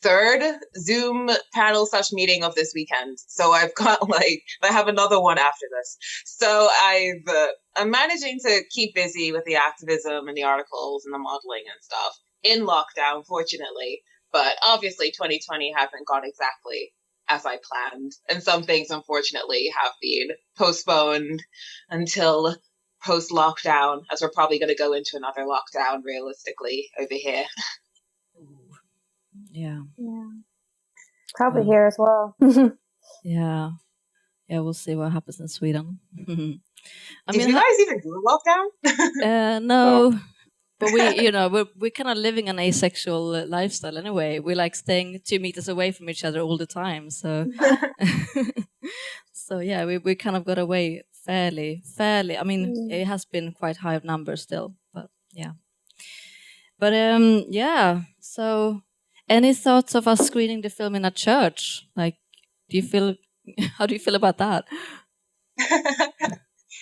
Speaker 21: third Zoom panel / meeting of this weekend. So I've got I have another one after this. So I'm managing to keep busy with the activism and the articles and the modeling and stuff in lockdown, fortunately. But obviously 2020 hasn't gone exactly as I planned. And some things, unfortunately, have been postponed until post-lockdown, as we're probably going to go into another lockdown realistically over here.
Speaker 3: Yeah.
Speaker 20: Probably here as well.
Speaker 3: Yeah. Yeah, we'll see what happens in Sweden.
Speaker 21: Did you guys even do a lockdown?
Speaker 3: No. But we, you know, we're kind of living an asexual lifestyle anyway. We like staying 2 meters away from each other all the time. So, so yeah, we kind of got away fairly. I mean, it has been quite high numbers still, but yeah. But yeah. So, any thoughts of us screening the film in a church? Like, how do you feel about that?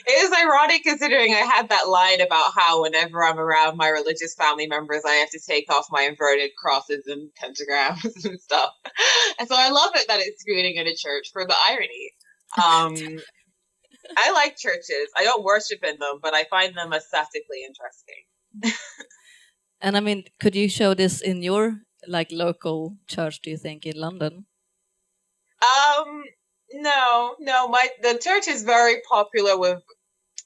Speaker 21: It is ironic considering I had that line about how whenever I'm around my religious family members, I have to take off my inverted crosses and pentagrams and stuff. And so I love it that it's screening in a church for the irony. I like churches. I don't worship in them, but I find them aesthetically interesting.
Speaker 3: And I mean, could you show this in your local church, do you think, in London?
Speaker 21: No. The church is very popular with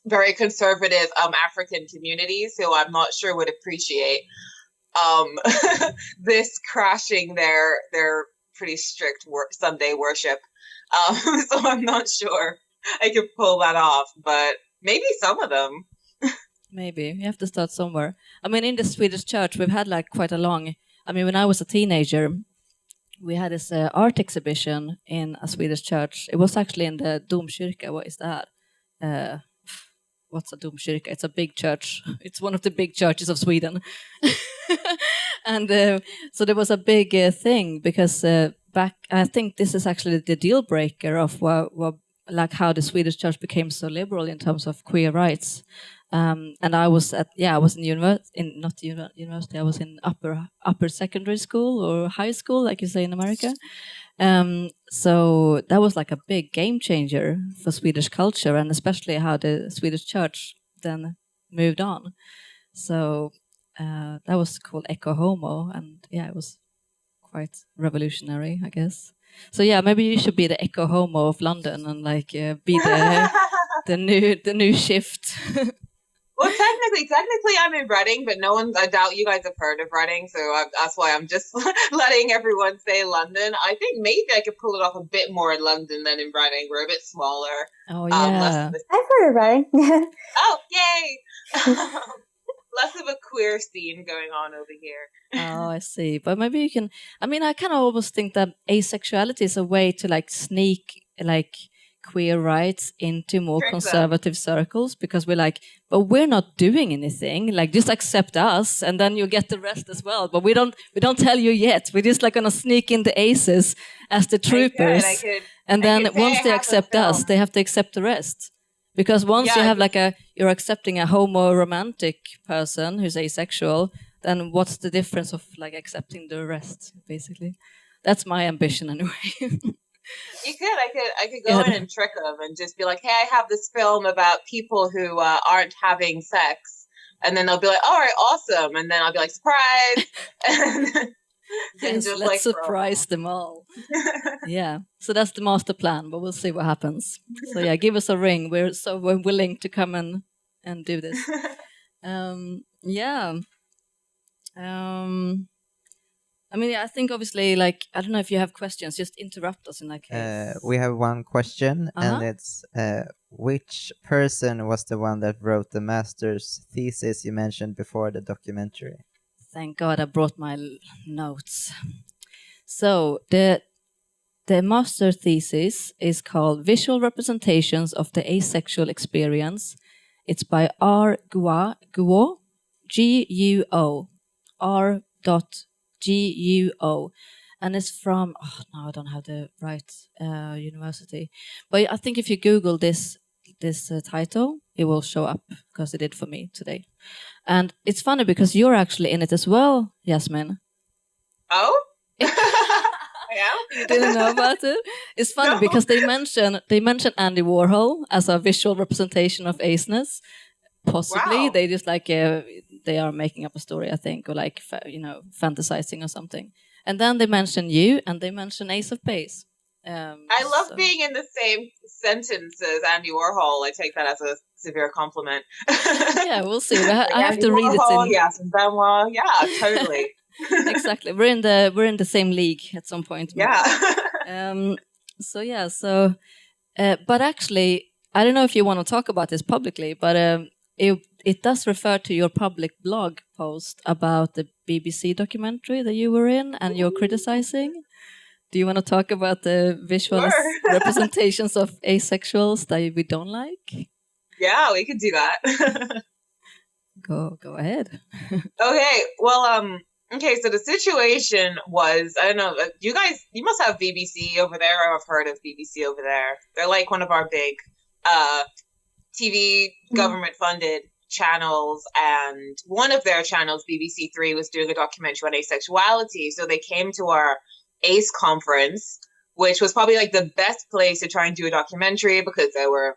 Speaker 21: very conservative African communities who I'm not sure would appreciate this crashing their pretty strict Sunday worship. So I'm not sure I could pull that off, but maybe some of them.
Speaker 3: Maybe you have to start somewhere. I mean, in the Swedish church, we've had quite a long. I mean, when I was a teenager, we had this art exhibition in a Swedish church. It was actually in the Domkyrka. What is that? What's a Domkyrka? It's a big church. It's one of the big churches of Sweden. And so there was a big thing because I think this is actually the deal breaker of how the Swedish church became so liberal in terms of queer rights. And I was university. I was in upper secondary school or high school, like you say in America. So that was like a big game changer for Swedish culture, and especially how the Swedish church then moved on. So that was called Eco Homo, and yeah, it was quite revolutionary, I guess. So yeah, maybe you should be the Eco Homo of London and like be the new shift.
Speaker 21: Well, technically, I'm in Reading, but I doubt you guys have heard of Reading, so that's why I'm just letting everyone say London. I think maybe I could pull it off a bit more in London than in Reading. We're a bit smaller.
Speaker 3: Oh yeah,
Speaker 20: I've heard of Reading.
Speaker 21: Oh yay! Less of a queer scene going on over here.
Speaker 3: Oh, I see. But maybe you can. I mean, I kind of almost think that asexuality is a way to like sneak like queer rights into more
Speaker 21: Trick them.
Speaker 3: conservative circles, because we're like, but we're not doing anything. Like, just accept us, and then you get the rest as well. But we don't tell you yet. We're just like gonna sneak in the aces as the troopers, and then once they accept us, they have to accept the rest. Because once you have like you're accepting a homo romantic person who's asexual, then what's the difference of like accepting the rest? Basically, that's my ambition anyway.
Speaker 21: You could. I could go in and trick them and just be like, "Hey, I have this film about people who aren't having sex," and then they'll be like, "All right, awesome," and then I'll be like, "Surprise!"
Speaker 3: Yes,
Speaker 21: just,
Speaker 3: let's
Speaker 21: like,
Speaker 3: surprise them all. Yeah, so that's the master plan, but we'll see what happens. So yeah, give us a ring. We're willing to come and do this. Yeah. I mean, I think obviously, like, I don't know if you have questions, just interrupt us in that case.
Speaker 19: We have one question, and it's which person was the one that wrote the master's thesis you mentioned before the documentary?
Speaker 3: Thank God I brought my notes. So the master thesis is called Visual Representations of the Asexual Experience. It's by R. Guo, G-U-O, R.G-U-O. And it's from, no, I don't have the right university. But I think if you Google this title, it will show up, because it did for me today. And it's funny because you're actually in it as well, Yasmin.
Speaker 21: Oh? Yeah?
Speaker 3: You didn't know about it? It's funny because they mention Andy Warhol as a visual representation of aceness. Possibly. Wow. They just like they are making up a story, I think, or like fantasizing or something. And then they mention you, and they mention Ace of Baes.
Speaker 21: I love being in the same sentence as Andy Warhol. I take that as a severe compliment.
Speaker 3: Yeah, we'll see. I have to read
Speaker 21: Warhol,
Speaker 3: it in.
Speaker 21: Yes, and Benoit. Yeah, totally.
Speaker 3: Exactly. We're in the same league at some point.
Speaker 21: Yeah.
Speaker 3: But actually, I don't know if you want to talk about this publicly, but it does refer to your public blog post about the BBC documentary that you were in and you're criticizing. Do you want to talk about the visual representations of asexuals that we don't like?
Speaker 21: Yeah, we could do that.
Speaker 3: Go ahead.
Speaker 21: Okay, well, okay, so the situation was, I don't know, you must have BBC over there, or have heard of BBC over there. They're like one of our big TV government-funded channels, and one of their channels, BBC Three, was doing a documentary on asexuality, so they came to our ACE conference, which was probably like the best place to try and do a documentary, because there were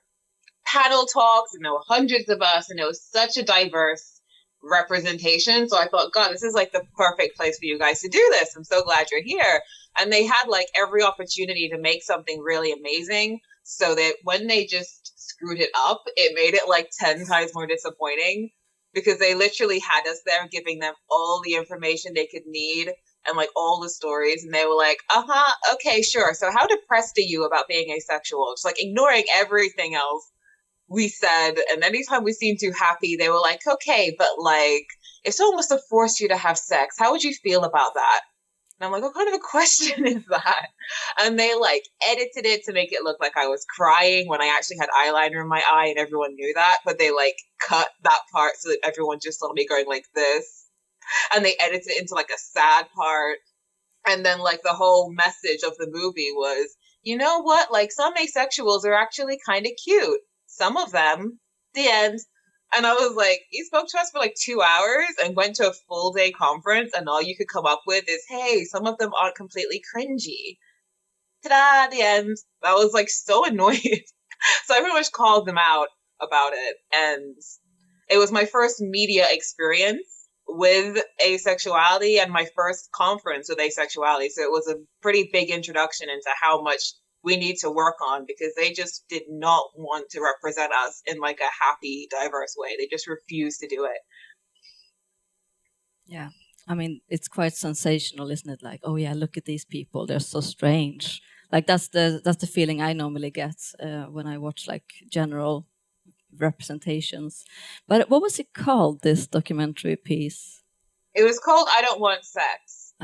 Speaker 21: panel talks and there were hundreds of us, and it was such a diverse representation. So I thought, God, this is like the perfect place for you guys to do this. I'm so glad you're here. And they had like every opportunity to make something really amazing, so that when they just screwed it up, it made it like 10 times more disappointing, because they literally had us there giving them all the information they could need and like all the stories, and they were like, okay, sure, so how depressed are you about being asexual? Just like ignoring everything else we said, and anytime we seemed too happy, they were like, okay, but like, if someone was to force you to have sex, how would you feel about that? And I'm like, what kind of a question is that? And they like edited it to make it look like I was crying when I actually had eyeliner in my eye, and everyone knew that, but they like cut that part so that everyone just saw me going like this. And they edited it into like a sad part. And then like the whole message of the movie was, you know what? Like some asexuals are actually kind of cute. Some of them. The end. And I was like, you spoke to us for like 2 hours and went to a full day conference, and all you could come up with is, hey, some of them aren't completely cringy. Ta-da, the end. I was like so annoyed. So I pretty much called them out about it. And it was my first media experience with asexuality and my first conference with asexuality. So it was a pretty big introduction into how much we need to work on, because they just did not want to represent us in like a happy, diverse way. They just refused to do it.
Speaker 3: Yeah. I mean, it's quite sensational, isn't it? Like, oh yeah, look at these people; they're so strange. Like that's the feeling I normally get when I watch like general representations. But what was it called? This documentary piece?
Speaker 21: It was called "I Don't Want Sex."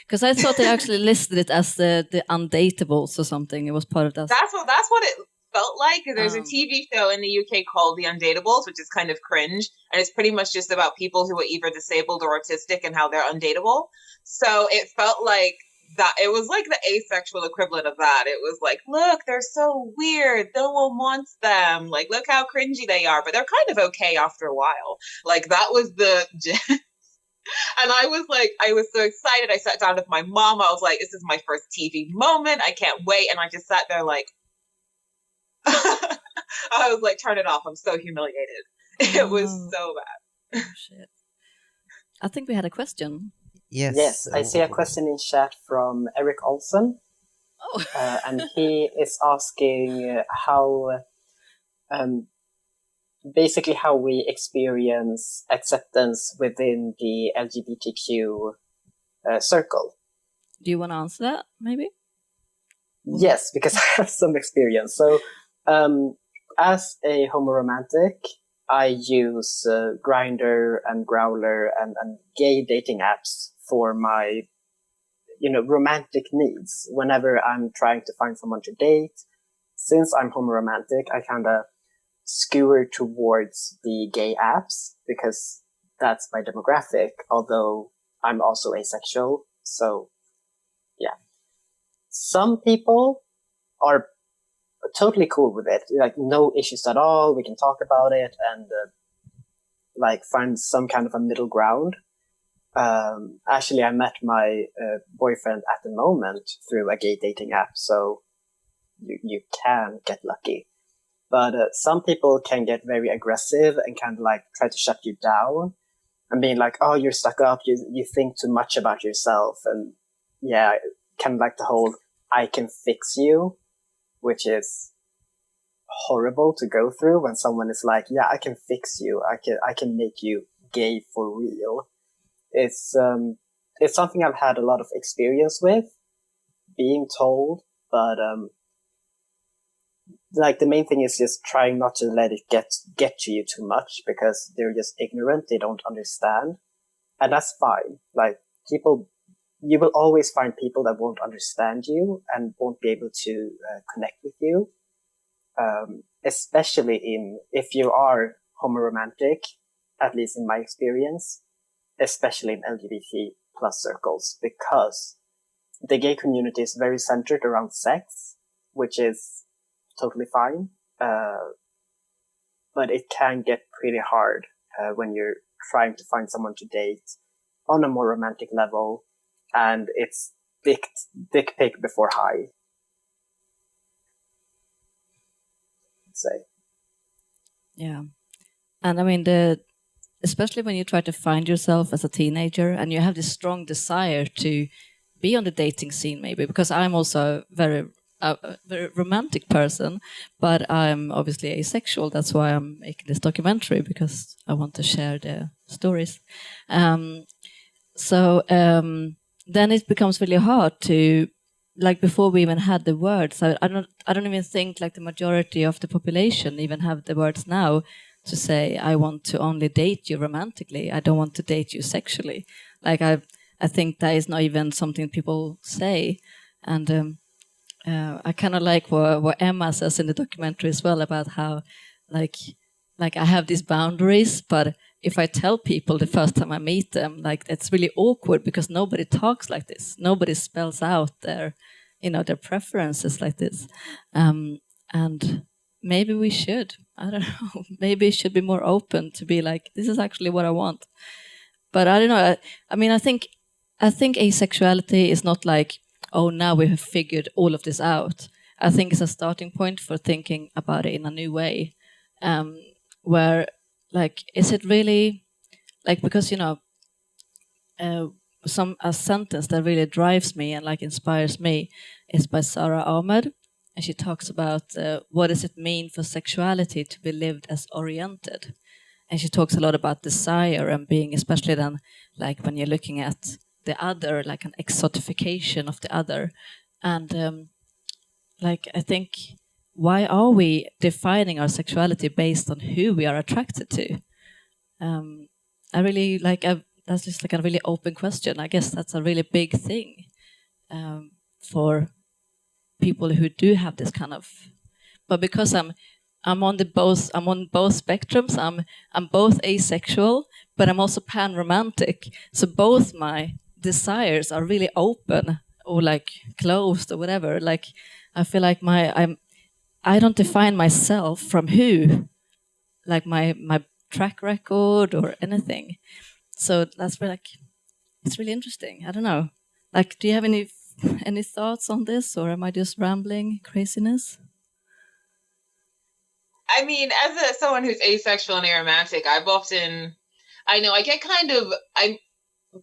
Speaker 3: Because I thought they actually listed it as the Undateables or something. It was part of that.
Speaker 21: That's what it felt like. There's a TV show in the UK called The Undateables, which is kind of cringe, and it's pretty much just about people who are either disabled or autistic and how they're undateable. So it felt like that. It was like the asexual equivalent of that. It was like, look, they're so weird. No one wants them. Like, look how cringy they are, but they're kind of okay after a while. Like, that was the. And I was so excited. I sat down with my mom. I was like, this is my first TV moment. I can't wait. And I just sat there like, I was like, turn it off. I'm so humiliated. It was so bad.
Speaker 3: Oh, shit. I think we had a question.
Speaker 22: Yes, I see a question in chat from Eric Olsen.
Speaker 3: Oh.
Speaker 22: And he is asking how, basically how we experience acceptance within the LGBTQ circle.
Speaker 3: Do you want to answer that, maybe?
Speaker 22: Yes, because I have some experience. So, as a homoromantic, I use Grindr and Growler and gay dating apps for my, romantic needs. Whenever I'm trying to find someone to date, since I'm homoromantic, I kind of skewer towards the gay apps because that's my demographic, although I'm also asexual. So, yeah. Some people are totally cool with it. Like, no issues at all. We can talk about it and, find some kind of a middle ground. Actually, I met my boyfriend at the moment through a gay dating app, so you can get lucky. But some people can get very aggressive and kind of try to shut you down and being like, oh, you're stuck up, you think too much about yourself. And yeah, kind of like the whole I can fix you, which is horrible to go through when someone is like, yeah, I can fix you. I can make you gay for real. It's something I've had a lot of experience with being told, but the main thing is just trying not to let it get to you too much because they're just ignorant. They don't understand. And that's fine. You will always find people that won't understand you and won't be able to connect with you. Especially if you are homoromantic, at least in my experience, especially in LGBT plus circles, because the gay community is very centered around sex, which is totally fine. But it can get pretty hard when you're trying to find someone to date on a more romantic level, and it's dick pic before high. I'd say.
Speaker 3: Yeah. And I mean, especially when you try to find yourself as a teenager and you have this strong desire to be on the dating scene, maybe, because I'm also a very romantic person, but I'm obviously asexual. That's why I'm making this documentary, because I want to share the stories. Then it becomes really hard to, before we even had the words, I don't even think the majority of the population even have the words now to say, I want to only date you romantically. I don't want to date you sexually. I think that is not even something people say. And I kind of like what Emma says in the documentary as well about how, I have these boundaries, but if I tell people the first time I meet them, it's really awkward because nobody talks like this. Nobody spells out their preferences like this. And maybe we should. I don't know. Maybe it should be more open to be like, this is actually what I want. But I don't know. I mean, I think asexuality is not like, oh, now we have figured all of this out. I think it's a starting point for thinking about it in a new way, where like, is it really like, because a sentence that really drives me and like inspires me is by Sarah Ahmed, and she talks about what does it mean for sexuality to be lived as oriented, and she talks a lot about desire and being, especially then like when you're looking at the other, like an exotification of the other, and like I think, why are we defining our sexuality based on who we are attracted to? I really like. That's just like a really open question. I guess that's a really big thing for people who do have this kind of. But because I'm on both spectrums. I'm both asexual, but I'm also pan-romantic. So both my desires are really open or like closed or whatever. Like I feel like I don't define myself from who, like my track record or anything. So that's really like, it's really interesting. I don't know. Like, do you have any thoughts on this, or am I just rambling craziness?
Speaker 21: I mean, as someone who's asexual and aromantic, I'm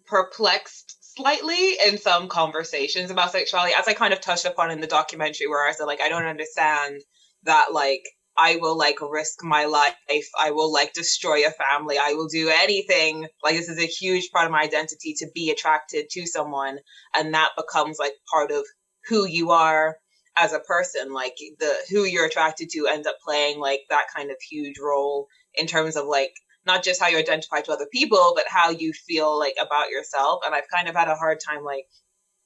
Speaker 21: perplexed slightly in some conversations about sexuality, as I kind of touched upon in the documentary, where I said, like, I don't understand that, like, I will like risk my life, I will like destroy a family, I will do anything. Like, this is a huge part of my identity to be attracted to someone, and that becomes like part of who you are as a person. Like, who you're attracted to ends up playing like that kind of huge role in terms of like not just how you identify to other people, but how you feel like about yourself. And I've kind of had a hard time like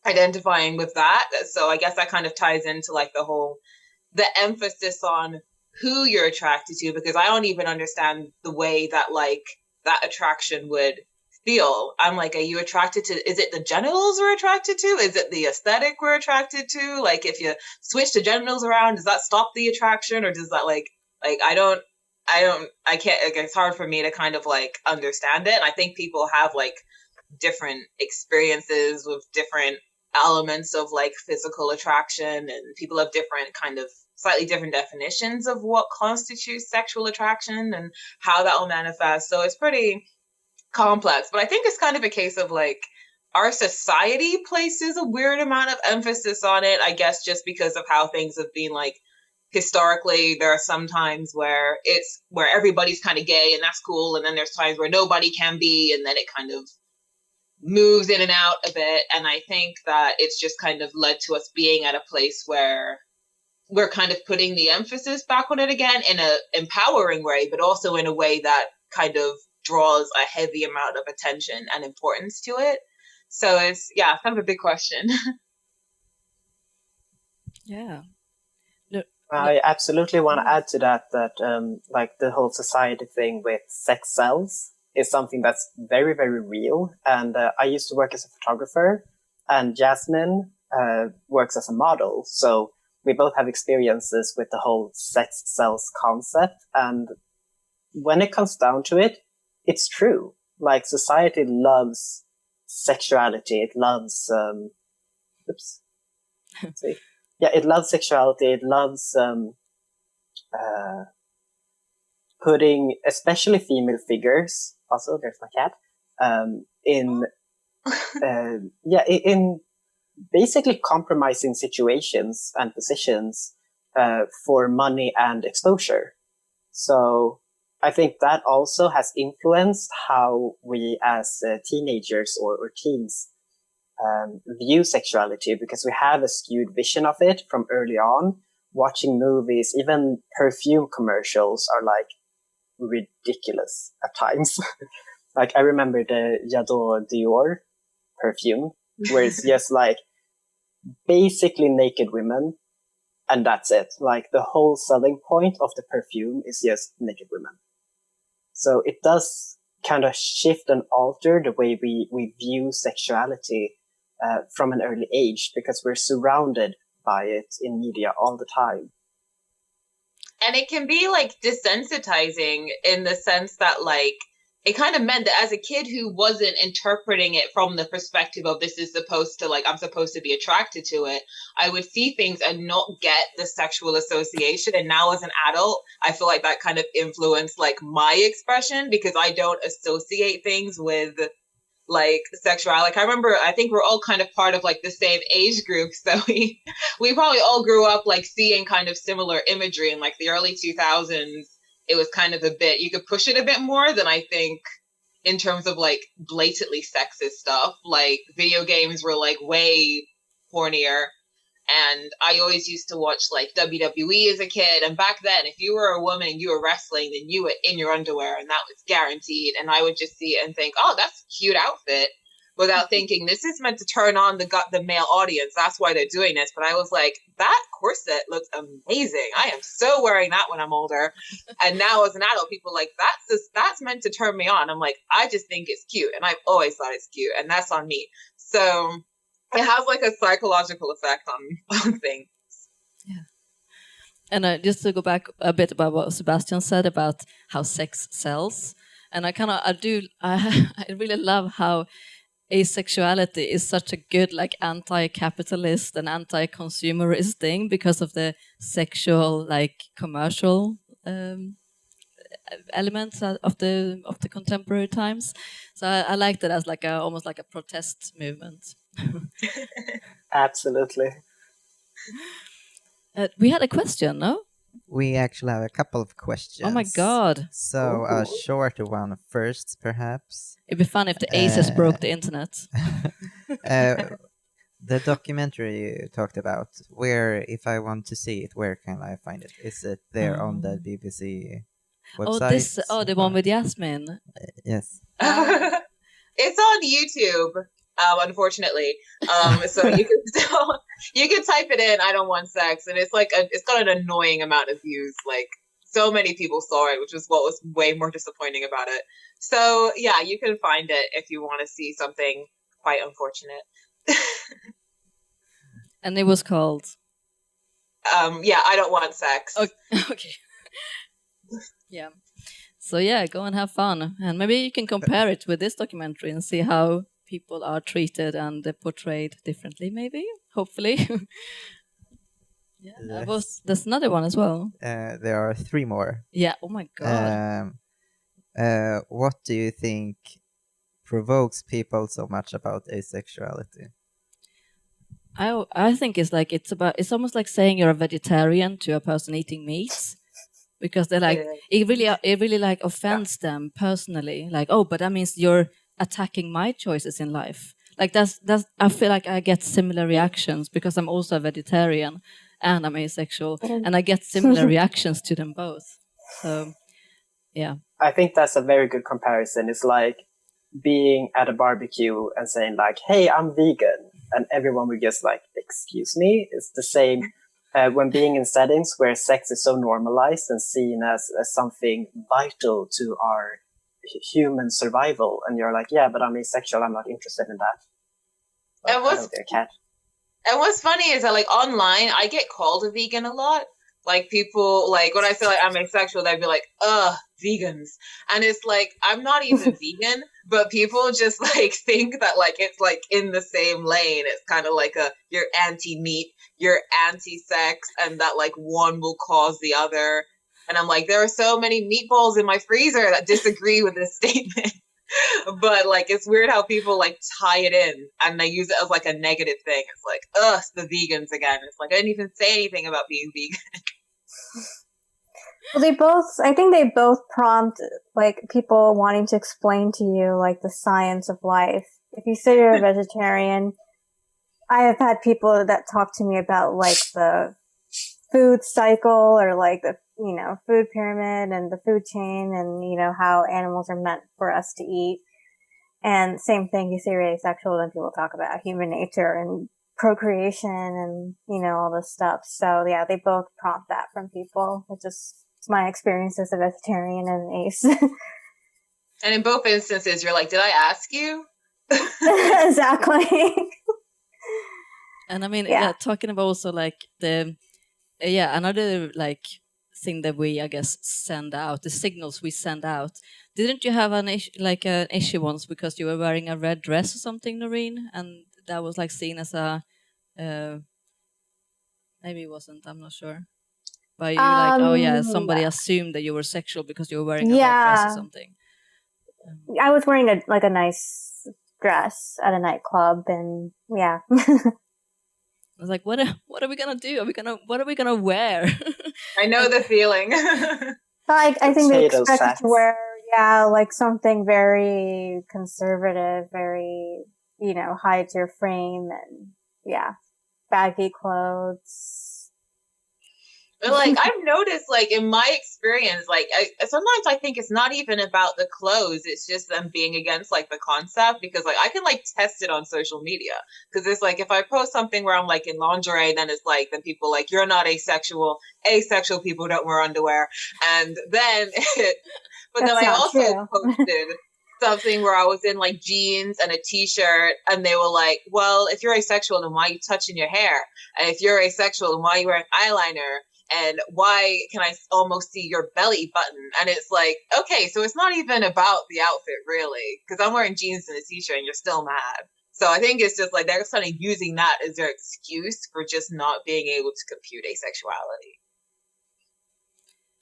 Speaker 21: identifying with that. So I guess that kind of ties into like the emphasis on who you're attracted to, because I don't even understand the way that like that attraction would feel. I'm like, are you attracted to, is it the genitals we're attracted to? Is it the aesthetic we're attracted to? Like, if you switch the genitals around, does that stop the attraction, or does that like I can't, like, it's hard for me to kind of like understand it. And I think people have like different experiences with different elements of like physical attraction, and people have different kind of slightly different definitions of what constitutes sexual attraction and how that will manifest. So it's pretty complex, but I think it's kind of a case of like our society places a weird amount of emphasis on it, I guess, just because of how things have been like historically. There are some times where everybody's kind of gay and that's cool, and then there's times where nobody can be, and then it kind of moves in and out a bit. And I think that it's just kind of led to us being at a place where we're kind of putting the emphasis back on it again in a empowering way, but also in a way that kind of draws a heavy amount of attention and importance to it. So it's kind of a big question.
Speaker 3: Yeah.
Speaker 22: I absolutely want to add to that like the whole society thing with sex sells is something that's very, very real. And I used to work as a photographer, and Jasmine works as a model. So we both have experiences with the whole sex sells concept. And when it comes down to it, it's true. Like, society loves sexuality. It loves, it loves sexuality. It loves putting, especially female figures. Also, there's my cat. In basically compromising situations and positions for money and exposure. So I think that also has influenced how we as teenagers or teens view sexuality, because we have a skewed vision of it from early on. Watching movies, even perfume commercials are like ridiculous at times. Like, I remember the J'adore Dior perfume, where it's just like basically naked women, and that's it. Like, the whole selling point of the perfume is just naked women. So it does kind of shift and alter the way we view sexuality from an early age, because we're surrounded by it in media all the time.
Speaker 21: And it can be like desensitizing in the sense that like it kind of meant that as a kid who wasn't interpreting it from the perspective of this is supposed to like I'm supposed to be attracted to it, I would see things and not get the sexual association. And now as an adult, I feel like that kind of influenced like my expression because I don't associate things with like sexuality. Like I remember, I think we're all kind of part of like the same age group, so we probably all grew up like seeing kind of similar imagery in like the early 2000s. It was kind of a bit, you could push it a bit more than I think in terms of like blatantly sexist stuff. Like video games were like way hornier. And I always used to watch like WWE as a kid. And back then, if you were a woman and you were wrestling, then you were in your underwear and that was guaranteed. And I would just see it and think, oh, that's a cute outfit without thinking this is meant to turn on the male audience. That's why they're doing this. But I was like, that corset looks amazing. I am so wearing that when I'm older. And now as an adult, people are like, that's meant to turn me on. I'm like, I just think it's cute. And I've always thought it's cute. And that's on me. So it has like a psychological effect on things.
Speaker 3: Yeah. And just to go back a bit about what Sebastian said about how sex sells. And I really love how asexuality is such a good like anti-capitalist and anti-consumerist thing because of the sexual like commercial elements of the contemporary times. So I like that as like almost like a protest movement.
Speaker 22: Absolutely.
Speaker 3: We had a question, no?
Speaker 19: We actually have a couple of questions.
Speaker 3: Oh my god.
Speaker 19: So a shorter one first, perhaps.
Speaker 3: It'd be fun if the aces broke the internet.
Speaker 19: The documentary you talked about, where, if I want to see it, where can I find it? Is it there on the BBC website?
Speaker 3: The one with Yasmin.
Speaker 19: Yes.
Speaker 21: It's on YouTube. Unfortunately, so you can type it in. I don't want sex, and it's got an annoying amount of views. Like so many people saw it, which is what was way more disappointing about it. So yeah, you can find it if you want to see something quite unfortunate.
Speaker 3: And it was called.
Speaker 21: I don't want sex.
Speaker 3: Okay. Yeah. So yeah, go and have fun, and maybe you can compare it with this documentary and see how people are treated and portrayed differently, maybe, hopefully. Yeah, there's another one as well.
Speaker 19: There are 3 more.
Speaker 3: Yeah, oh my god.
Speaker 19: What do you think provokes people so much about asexuality?
Speaker 3: I think it's almost like saying you're a vegetarian to a person eating meat. Because they're like, it really like offends them personally. Like, oh, but that means you're attacking my choices in life. Like that's I feel like I get similar reactions because I'm also a vegetarian and I'm asexual, and I get similar reactions to them both. So yeah,
Speaker 22: I think that's a very good comparison. It's like being at a barbecue and saying like, hey, I'm vegan, and everyone would just like, excuse me. It's the same when being in settings where sex is so normalized and seen as something vital to our human survival, and you're like, yeah, but I'm asexual, I'm not interested in that. Like, I don't care.
Speaker 21: And what's funny is that like online, I get called a vegan a lot. Like people, like when I say like I'm asexual, they'd be like, vegans. And it's like, I'm not even vegan, but people just like think that like it's like in the same lane. It's kind of like you're anti-meat, you're anti-sex, and that like one will cause the other. And I'm like, there are so many meatballs in my freezer that disagree with this statement. But like, it's weird how people like tie it in and they use it as like a negative thing. It's like, it's the vegans again. It's like, I didn't even say anything about being vegan.
Speaker 20: Well, I think they both prompt like people wanting to explain to you like the science of life. If you say you're a vegetarian, I have had people that talk to me about like the food cycle or like the food pyramid and the food chain and how animals are meant for us to eat. And same thing, you say you're asexual, then people talk about human nature and procreation and all this stuff. So yeah, they both prompt that from people. It's my experience as a vegetarian and an ace.
Speaker 21: And in both instances, you're like, did I ask you?
Speaker 20: Exactly.
Speaker 3: And I mean, talking about also like another like thing that we, I guess, send out, the signals we send out. Didn't you have an issue once because you were wearing a red dress or something, Noreen, and that was like seen as a maybe it wasn't, I'm not sure. But you like, oh yeah, somebody assumed that you were sexual because you were wearing a red dress or something.
Speaker 20: I was wearing a nice dress at a nightclub, and yeah.
Speaker 3: I was like, what are we gonna do? What are we gonna wear?
Speaker 21: I know the feeling.
Speaker 20: I think they expect to wear, like something very conservative, very, hides your frame, and baggy clothes.
Speaker 21: But like I've noticed, like in my experience, like sometimes I think it's not even about the clothes; it's just them being against like the concept. Because like I can like test it on social media, because it's like if I post something where I'm like in lingerie, then it's like then people like you're not asexual. Asexual people don't wear underwear, and then but then I also posted something where I was in like jeans and a t-shirt, and they were like, well, if you're asexual, then why are you touching your hair? And if you're asexual, then why are you wearing eyeliner? And why can I almost see your belly button? And it's like, okay, so it's not even about the outfit really, because I'm wearing jeans and a t-shirt and you're still mad. So I think it's just like they're kind of using that as their excuse for just not being able to compute asexuality.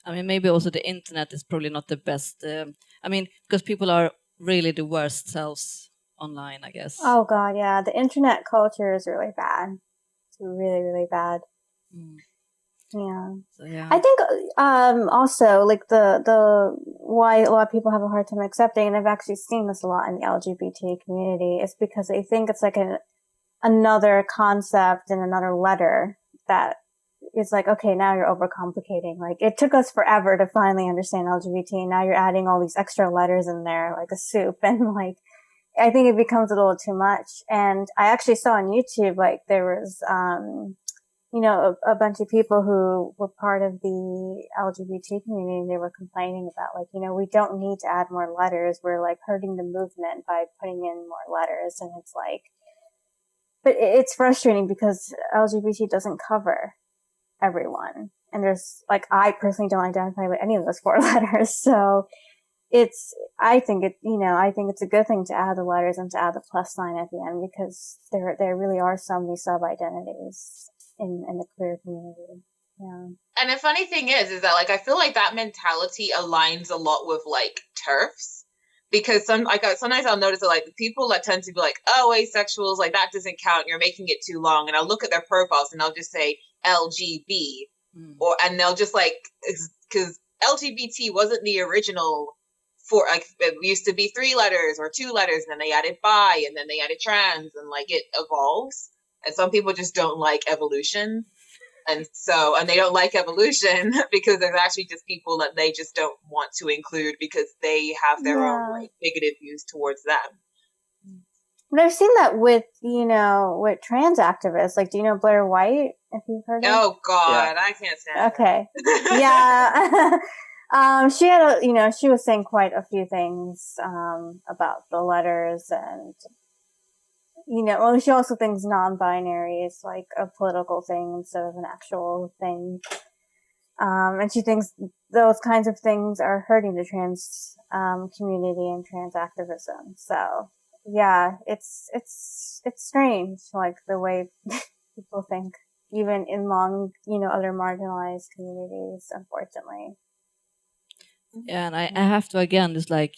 Speaker 3: I mean, maybe also the internet is probably not the best. I mean, because people are really the worst selves online, I guess.
Speaker 20: Oh God, yeah. The internet culture is really bad. It's really, really bad. Yeah.
Speaker 3: So, yeah.
Speaker 20: I think also like the why a lot of people have a hard time accepting, and I've actually seen this a lot in the LGBT community, is because they think it's like another concept and another letter that is like, okay, now you're overcomplicating. Like it took us forever to finally understand LGBT, and now you're adding all these extra letters in there like a soup, and like I think it becomes a little too much. And I actually saw on YouTube like there was a bunch of people who were part of the LGBT community. They were complaining about like, we don't need to add more letters. We're like hurting the movement by putting in more letters. And it's like, but it's frustrating because LGBT doesn't cover everyone. And there's like, I personally don't identify with any of those 4 letters. So I think it's a good thing to add the letters and to add the plus sign at the end, because there really are so many sub-identities in the queer community. Yeah.
Speaker 21: And the funny thing is that like I feel like that mentality aligns a lot with like TERFs, because sometimes I'll notice that like people that tend to be like, oh, asexuals, like that doesn't count, you're making it too long, and I'll look at their profiles and I'll just say LGB, and they'll just like, because LGBT wasn't the original for, like it used to be 3 letters or 2 letters, and then they added bi, and then they added trans, and like it evolves. And some people just don't like evolution. And they don't like evolution because there's actually just people that they just don't want to include because they have their own like negative views towards them.
Speaker 20: But I've seen that with trans activists. Like, do you know Blair White? If you've heard of
Speaker 21: Oh God, I can't stand
Speaker 20: Okay. Yeah. She had she was saying quite a few things about the letters, and she also thinks non-binary is like a political thing instead of an actual thing. And she thinks those kinds of things are hurting the trans community and trans activism. So yeah, it's strange, like the way people think, even in other marginalized communities, unfortunately.
Speaker 3: Yeah, and I have to again just like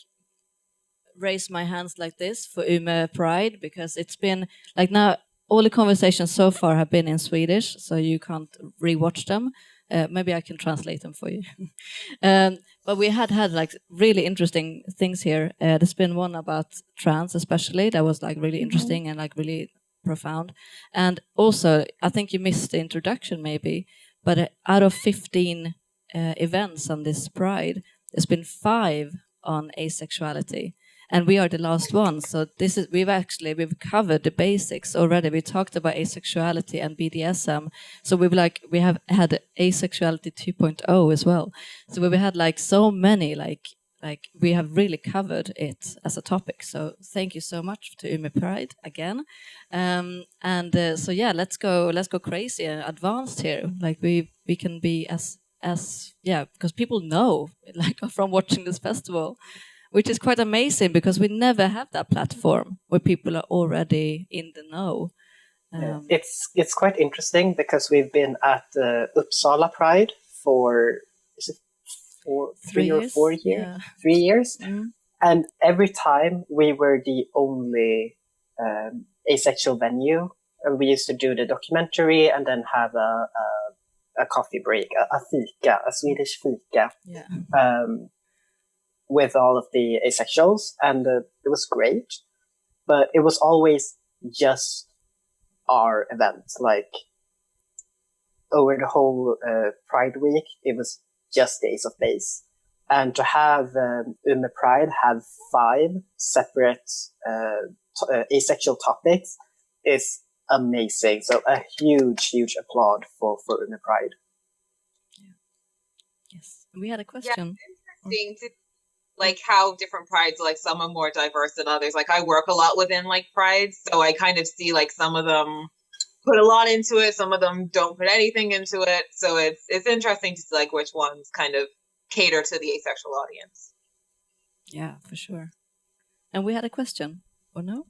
Speaker 3: raise my hands like this for Umepride, because it's been like, now all the conversations so far have been in Swedish, so you can't rewatch them. Maybe I can translate them for you. But we had like really interesting things here. There's been one about trans, especially, that was like really interesting and like really profound. And also, I think you missed the introduction maybe, but out of 15 events on this Pride, there's been 5 on asexuality. And we are the last one, so we've covered the basics already. We talked about asexuality and BDSM, so we have had asexuality 2.0 as well. So we've had like so many like we have really covered it as a topic. So thank you so much to Umepride again, so yeah, let's go crazy and advanced here. Like we can be as because people know, like, from watching this festival, which is quite amazing because we never have that platform where people are already in the know.
Speaker 22: It's quite interesting because we've been at Uppsala Pride for is it 3 or 4 years?
Speaker 3: Yeah.
Speaker 22: 3 years,
Speaker 3: Mm.
Speaker 22: and every time we were the only asexual venue. And we used to do the documentary and then have a coffee break, a fika, a Swedish fika,
Speaker 3: Yeah.
Speaker 22: with all of the asexuals, and it was great. But it was always just our event. Like over the whole Pride week, it was just Days of Baes. And to have Umepride have 5 separate asexual topics is amazing. So a huge applaud for Umepride.
Speaker 3: Yes. We had a question.
Speaker 21: Yeah, interesting to like how different prides, like some are more diverse than others. Like I work a lot within like prides, so I kind of see like some of them put a lot into it, some of them don't put anything into it. So it's interesting to see like which ones kind of cater to the asexual audience.
Speaker 3: Yeah, for sure. And we had a question, or no?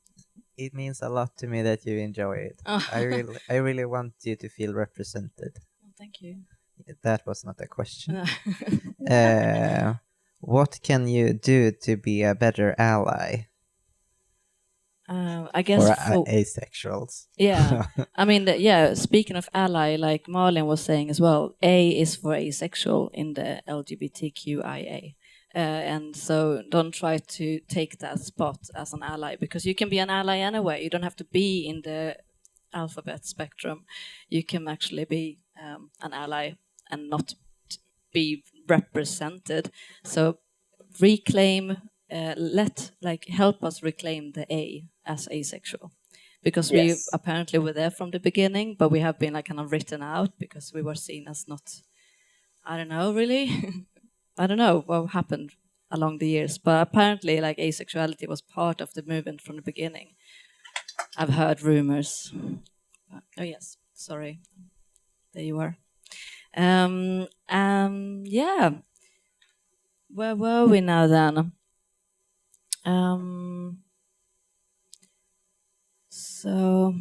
Speaker 19: It means a lot to me that you enjoy it.
Speaker 3: Oh.
Speaker 19: I really want you to feel represented.
Speaker 3: Thank you.
Speaker 19: That was not a question. What can you do to be a better ally?
Speaker 3: I guess
Speaker 19: for asexuals.
Speaker 3: Yeah. I mean, speaking of ally, like Marlin was saying as well, A is for asexual in the LGBTQIA. And so don't try to take that spot as an ally, because you can be an ally anyway. You don't have to be in the alphabet spectrum. You can actually be an ally and not be represented. So reclaim, help us reclaim the A as asexual, because we apparently were there from the beginning, but we have been like kind of written out because we were seen as not, I don't know really. I don't know what happened along the years, but apparently like asexuality was part of the movement from the beginning. I've heard rumors. Oh yes, sorry. There you are. Yeah. Where were we now then? So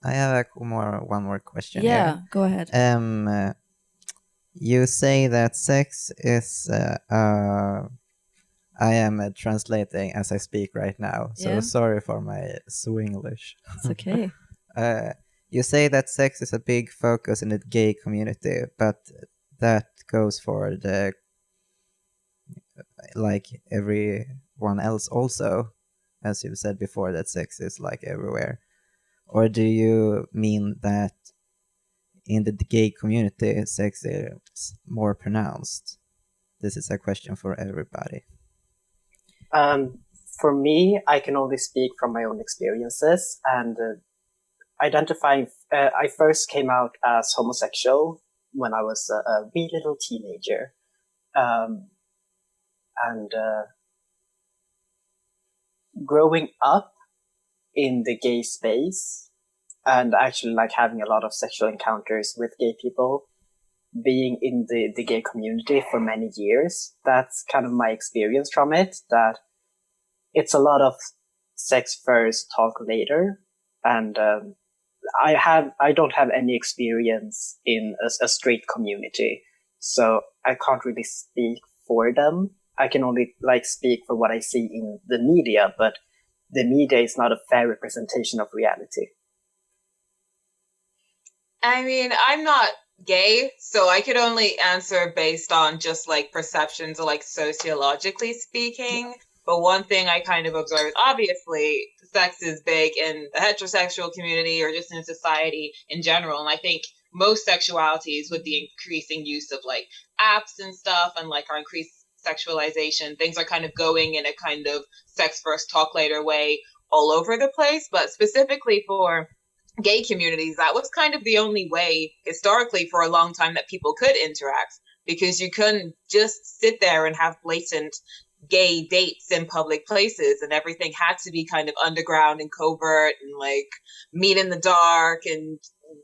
Speaker 19: I have one more question.
Speaker 3: Yeah,
Speaker 19: here.
Speaker 3: go ahead.
Speaker 19: You say that sex is. I am translating as I speak right now, so sorry for my Swinglish.
Speaker 3: It's okay.
Speaker 19: You say that sex is a big focus in the gay community, but that goes for the like everyone else also, as you've said before, that sex is like everywhere. Or do you mean that in the gay community sex is more pronounced? This is a question for everybody.
Speaker 22: For me, I can only speak from my own experiences, and identifying. I first came out as homosexual when I was a wee little teenager, and growing up in the gay space and actually like having a lot of sexual encounters with gay people, being in the gay community for many years, that's kind of my experience from it, that it's a lot of sex first, talk later. And I don't have any experience in a straight community, so I can't really speak for them. I can only like speak for what I see in the media, but the media is not a fair representation of reality.
Speaker 21: I mean, I'm not gay, so I could only answer based on just like perceptions or like sociologically speaking. But one thing I kind of observe is obviously sex is big in the heterosexual community or just in society in general. And I think most sexualities, with the increasing use of like apps and stuff and like our increased sexualization, things are kind of going in a kind of sex first, talk later way all over the place. But specifically for gay communities, that was kind of the only way historically for a long time that people could interact, because you couldn't just sit there and have blatant gay dates in public places, and everything had to be kind of underground and covert and like meet in the dark and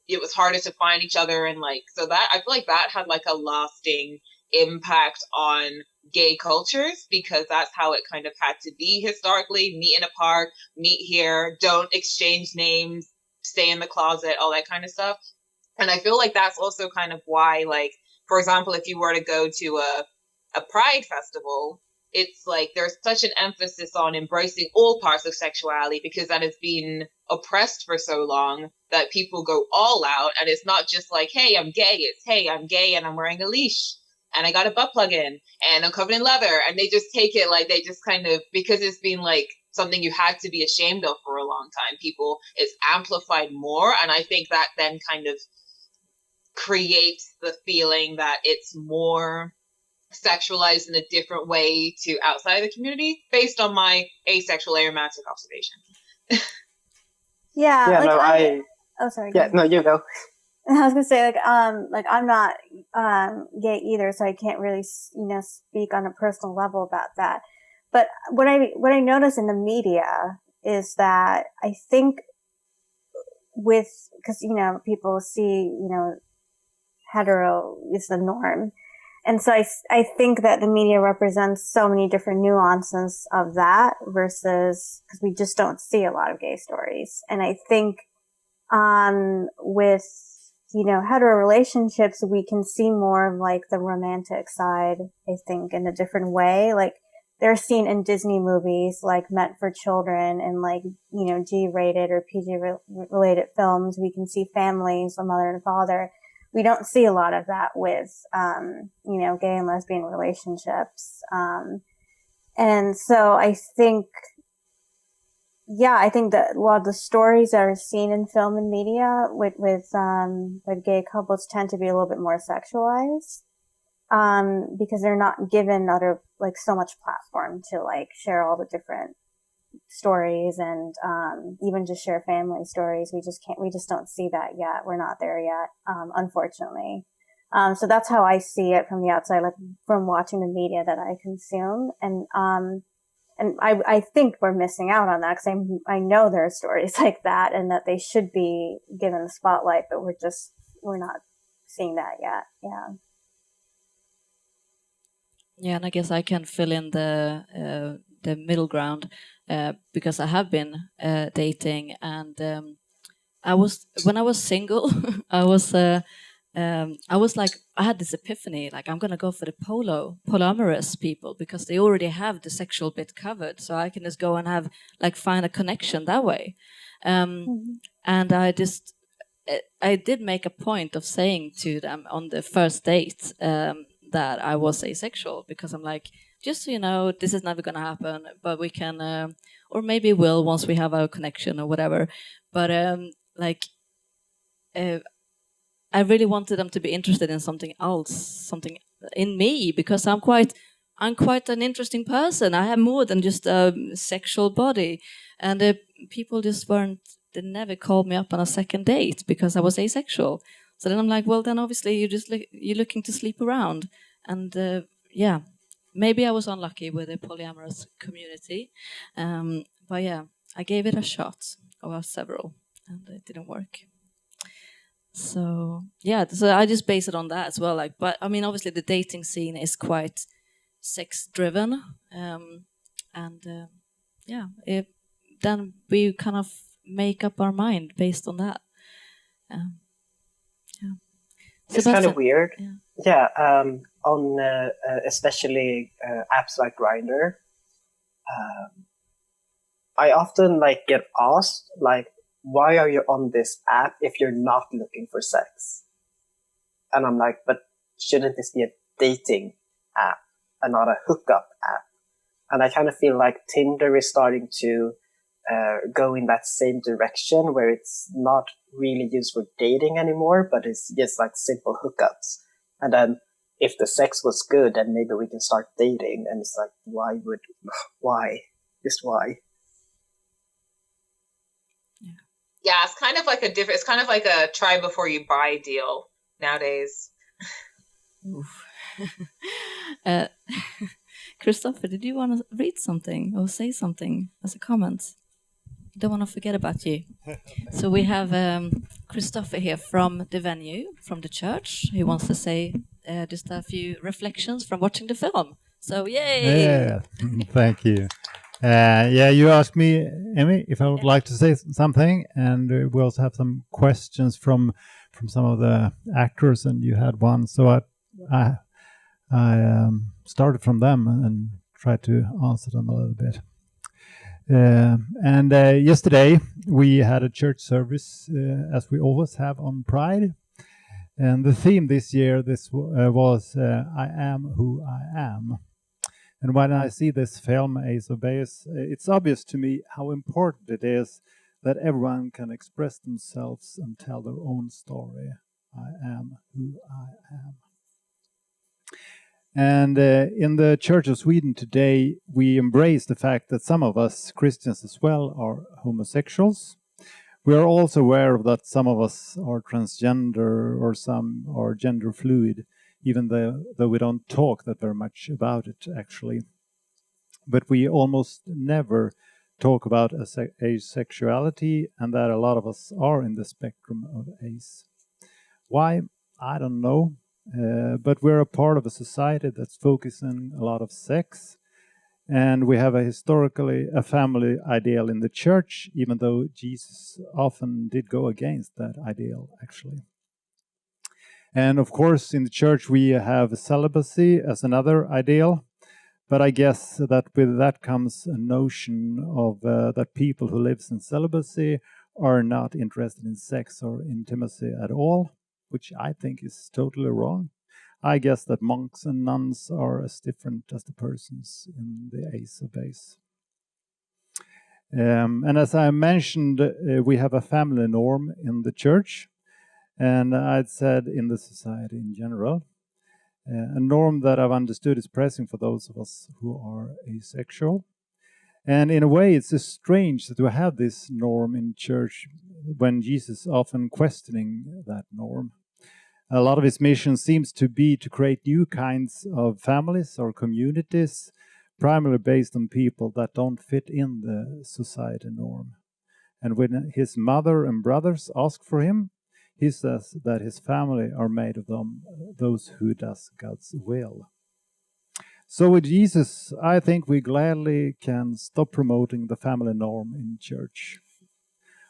Speaker 21: it was harder to find each other, and like, so that I feel like that had like a lasting impact on gay cultures, because that's how it kind of had to be historically. Meet in a park, meet here, don't exchange names, stay in the closet, all that kind of stuff. And I feel like that's also kind of why, like, for example, if you were to go to a pride festival, it's like there's such an emphasis on embracing all parts of sexuality, because that has been oppressed for so long that people go all out. And it's not just like, hey, I'm gay. It's, hey, I'm gay and I'm wearing a leash and I got a butt plug in and I'm covered in leather. And they just take it like, they just kind of, because it's been like something you had to be ashamed of for a long time, people, it's amplified more. And I think that then kind of creates the feeling that it's more sexualized in a different way to outside the community, based on my asexual aromantic observation.
Speaker 20: Yeah.
Speaker 22: Yeah,
Speaker 20: like
Speaker 22: no,
Speaker 20: Oh, sorry.
Speaker 22: Yeah, no, you go.
Speaker 20: I was gonna say, like I'm not gay either, so I can't really, speak on a personal level about that. But what I notice in the media is that I think because people see hetero is the norm, and so I think that the media represents so many different nuances of that, versus because we just don't see a lot of gay stories, and I think with hetero relationships, we can see more of like the romantic side, I think, in a different way. Like they're seen in Disney movies, like meant for children, and like, G-rated or PG-related films. We can see families, a mother and father. We don't see a lot of that with, gay and lesbian relationships. And so I think that a lot of the stories that are seen in film and media with gay couples tend to be a little bit more sexualized, because they're not given so much platform to like share all the different stories, and even just share family stories. We just don't see that yet. We're not there yet, unfortunately. So that's how I see it from the outside, like from watching the media that I consume. And I think we're missing out on that, because I know there are stories like that, and that they should be given the spotlight, but we're not seeing that yet. Yeah.
Speaker 3: Yeah, and I guess I can fill in the middle ground, because I have been dating, and when I was single, I was like, I had this epiphany, like I'm gonna go for the polyamorous people, because they already have the sexual bit covered, so I can just go and find a connection that way. And I did make a point of saying to them on the first date that I was asexual, because I'm like, just so you know, this is never gonna happen, but we can, or maybe will once we have our connection or whatever. But I really wanted them to be interested in something else, something in me, because I'm quite an interesting person. I have more than just a sexual body, and people just they never called me up on a second date because I was asexual. So then I'm like, well, then obviously you're looking to sleep around, and yeah, maybe I was unlucky with the polyamorous community, but yeah, I gave it a shot, or several, and it didn't work. So yeah, so I just base it on that as well. Like, but I mean, obviously the dating scene is quite sex driven, and yeah, then we kind of make up our mind based on that. Yeah,
Speaker 22: it's kind of weird. Yeah, on especially apps like Grindr, I often get asked why are you on this app if you're not looking for sex? And I'm like, but shouldn't this be a dating app and not a hookup app? And I kind of feel like Tinder is starting to go in that same direction, where it's not really used for dating anymore, but it's just simple hookups. And then if the sex was good, then maybe we can start dating. And it's like, why? Just why?
Speaker 21: Yeah, it's kind of like it's kind of like a try before you buy deal nowadays.
Speaker 3: Christopher, did you want to read something or say something as a comment? don't want to forget about you. So we have Christopher here from the venue, from the church. He wants to say just a few reflections from watching the film. So yay!
Speaker 1: Yeah, thank you. Yeah, you asked me, Emmy, if I would like to say something, and we also have some questions from some of the actors, and you had one, so I started from them and tried to answer them a little bit. And yesterday we had a church service, as we always have on Pride, and the theme this year was "I am who I am." And when I see this film, Ace of Baes, it's obvious to me how important it is that everyone can express themselves and tell their own story. I am who I am. And in the Church of Sweden today, we embrace the fact that some of us, Christians as well, are homosexuals. We are also aware that some of us are transgender or some are gender fluid, even though we don't talk that very much about it, actually. But we almost never talk about asexuality, and that a lot of us are in the spectrum of ace. Why? I don't know. But we're a part of a society that's focusing a lot of sex, and we have historically a family ideal in the church, even though Jesus often did go against that ideal, actually. And of course, in the church, we have celibacy as another ideal. But I guess that with that comes a notion of that people who live in celibacy are not interested in sex or intimacy at all, which I think is totally wrong. I guess that monks and nuns are as different as the persons in the Ace of Base. And as I mentioned, we have a family norm in the church, and I'd said in the society in general. A norm that I've understood is present for those of us who are asexual. And in a way, it's just strange that we have this norm in church when Jesus is often questioning that norm. A lot of his mission seems to be to create new kinds of families or communities, primarily based on people that don't fit in the society norm. And when his mother and brothers ask for him, he says that his family are made of those who does God's will. So with Jesus, I think we gladly can stop promoting the family norm in church.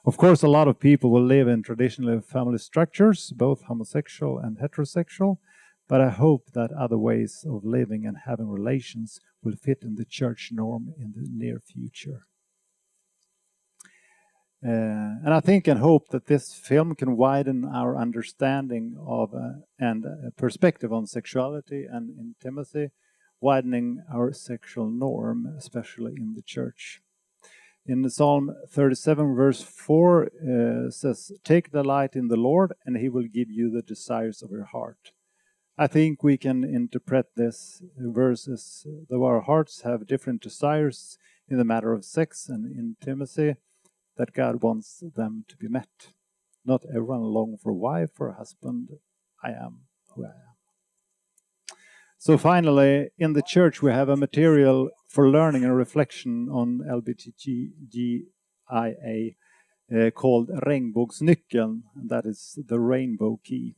Speaker 1: Of course, a lot of people will live in traditional family structures, both homosexual and heterosexual, but I hope that other ways of living and having relations will fit in the church norm in the near future. And I think and hope that this film can widen our understanding of and perspective on sexuality and intimacy, widening our sexual norm, especially in the church. In Psalm 37, verse 4, says, "Take delight in the Lord, and he will give you the desires of your heart." I think we can interpret this verse as though our hearts have different desires in the matter of sex and intimacy, that God wants them to be met. Not everyone longs for a wife or a husband. I am who I am. So finally, in the church, we have a material for learning and reflection on LGBTQIA called Regnbågsnyckeln, and that is the rainbow key.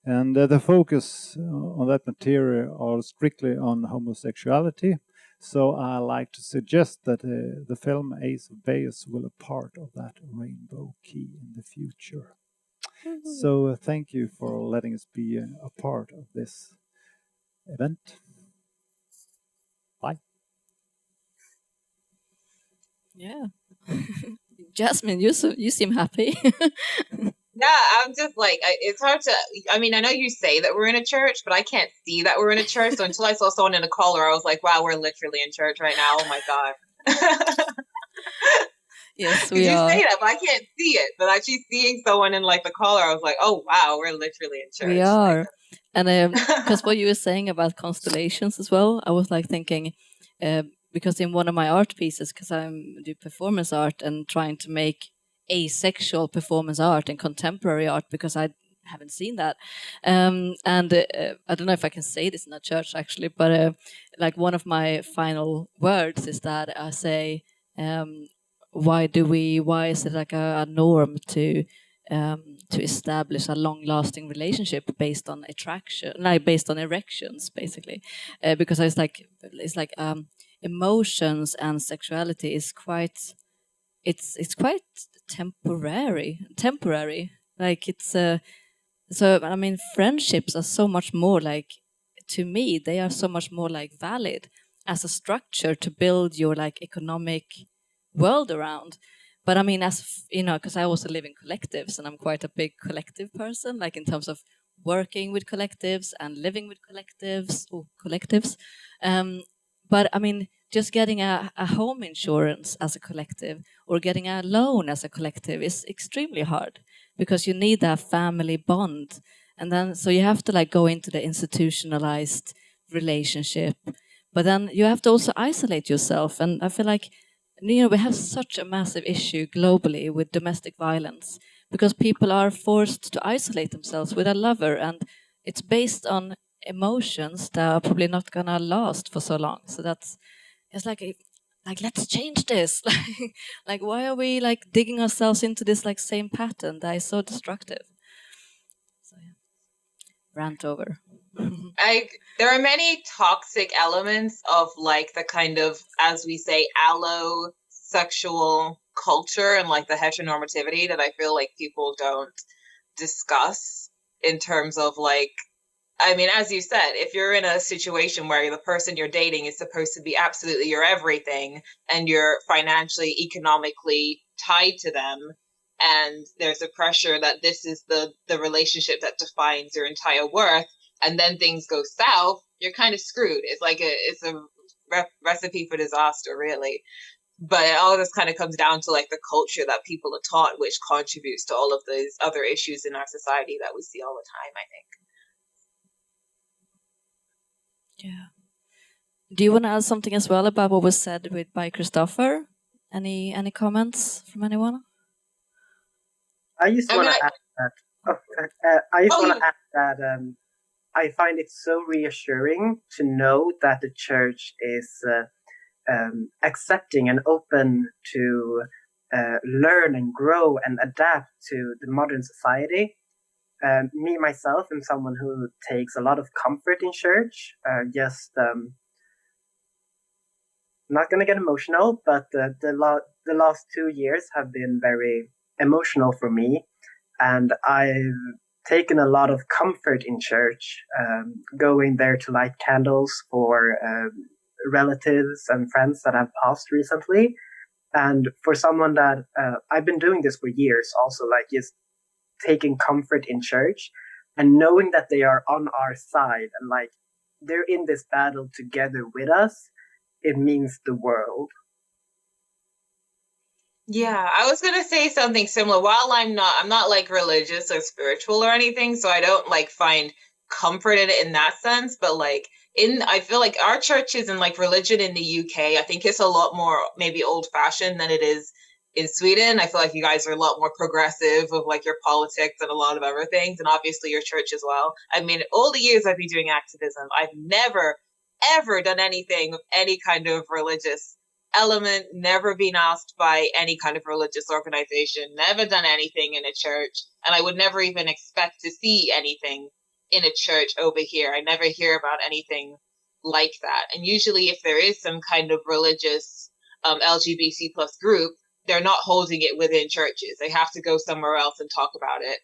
Speaker 1: And the focus on that material are strictly on homosexuality. So I like to suggest that the film Ace of Base will be a part of that rainbow key in the future. So thank you for letting us be a part of this event. Bye.
Speaker 3: Yeah. Jasmine, you seem happy.
Speaker 21: Yeah, I'm just like, it's hard to, I mean, I know you say that we're in a church, but I can't see that we're in a church. So until I saw someone in a collar, I was like, wow, we're literally in church right now. Oh my God.
Speaker 3: Yes,
Speaker 21: we are. You say that, but I can't see it. But actually seeing someone in like the collar, I was like, oh wow, we're literally in church.
Speaker 3: We are. And because what you were saying about constellations as well, I was like thinking, because in one of my art pieces, because I do performance art and trying to make asexual performance art and contemporary art, because I haven't seen that. And I don't know if I can say this in a church actually, but like one of my final words is that I say, why is it like a norm to establish a long-lasting relationship based on attraction, like based on erections, basically, because it's like emotions and sexuality is quite it's quite temporary. Like it's so I mean, friendships are so much more like, to me, they are so much more like valid as a structure to build your like economic world around. But I mean, because I also live in collectives and I'm quite a big collective person, like in terms of working with collectives and living with collectives. But I mean, just getting a home insurance as a collective or getting a loan as a collective is extremely hard because you need that family bond. And then, so you have to like go into the institutionalized relationship, but then you have to also isolate yourself. And I feel like, we have such a massive issue globally with domestic violence because people are forced to isolate themselves with a lover, and it's based on emotions that are probably not gonna last for so long. So it's like let's change this. Like why are we like digging ourselves into this like same pattern that is so destructive? So yeah, rant over.
Speaker 21: There are many toxic elements of like the kind of, as we say, allosexual culture and like the heteronormativity that I feel like people don't discuss in terms of like, I mean, as you said, if you're in a situation where the person you're dating is supposed to be absolutely your everything and you're financially, economically tied to them, and there's a pressure that this is the relationship that defines your entire worth, and then things go south, you're kind of screwed. It's like it's a recipe for disaster, really. But it all just kind of comes down to like the culture that people are taught, which contributes to all of these other issues in our society that we see all the time, I think.
Speaker 3: Yeah. Do you want to add something as well about what was said by Christopher? Any comments from anyone?
Speaker 22: I just want to add that I find it so reassuring to know that the church is accepting and open to learn and grow and adapt to the modern society. Me, myself, am someone who takes a lot of comfort in church. Not going to get emotional, but the last 2 years have been very emotional for me. And I've taken a lot of comfort in church, going there to light candles for relatives and friends that have passed recently. And for someone that I've been doing this for years, also like just taking comfort in church and knowing that they are on our side and like they're in this battle together with us, it means the world.
Speaker 21: Yeah, I was gonna say something similar. While I'm not like religious or spiritual or anything, so I don't like find comfort in it in that sense. But like I feel like our churches and like religion in the UK, I think it's a lot more maybe old fashioned than it is in Sweden. I feel like you guys are a lot more progressive of like your politics and a lot of other things, and obviously your church as well. I mean, all the years I've been doing activism, I've never ever done anything of any kind of religious element, never been asked by any kind of religious organization, never done anything in a church, and I would never even expect to see anything in a church over here. I never hear about anything like that. And usually if there is some kind of religious LGBT plus group, they're not holding it within churches. They have to go somewhere else and talk about it.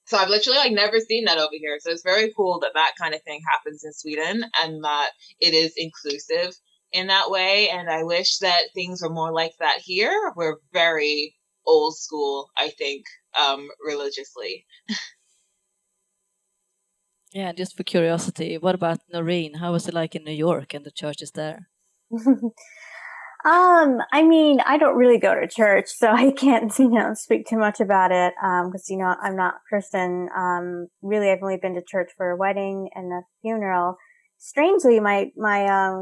Speaker 21: So I've literally like never seen that over here. So it's very cool that that kind of thing happens in Sweden and that it is inclusive in that way. And I wish that things were more like that here. We're very old school, I think, religiously.
Speaker 3: Yeah, just for curiosity, what about Noreen? How was it like in New York and the churches there?
Speaker 20: I mean, I don't really go to church, so I can't, speak too much about it, because, I'm not Christian. Really, I've only been to church for a wedding and a funeral. Strangely, my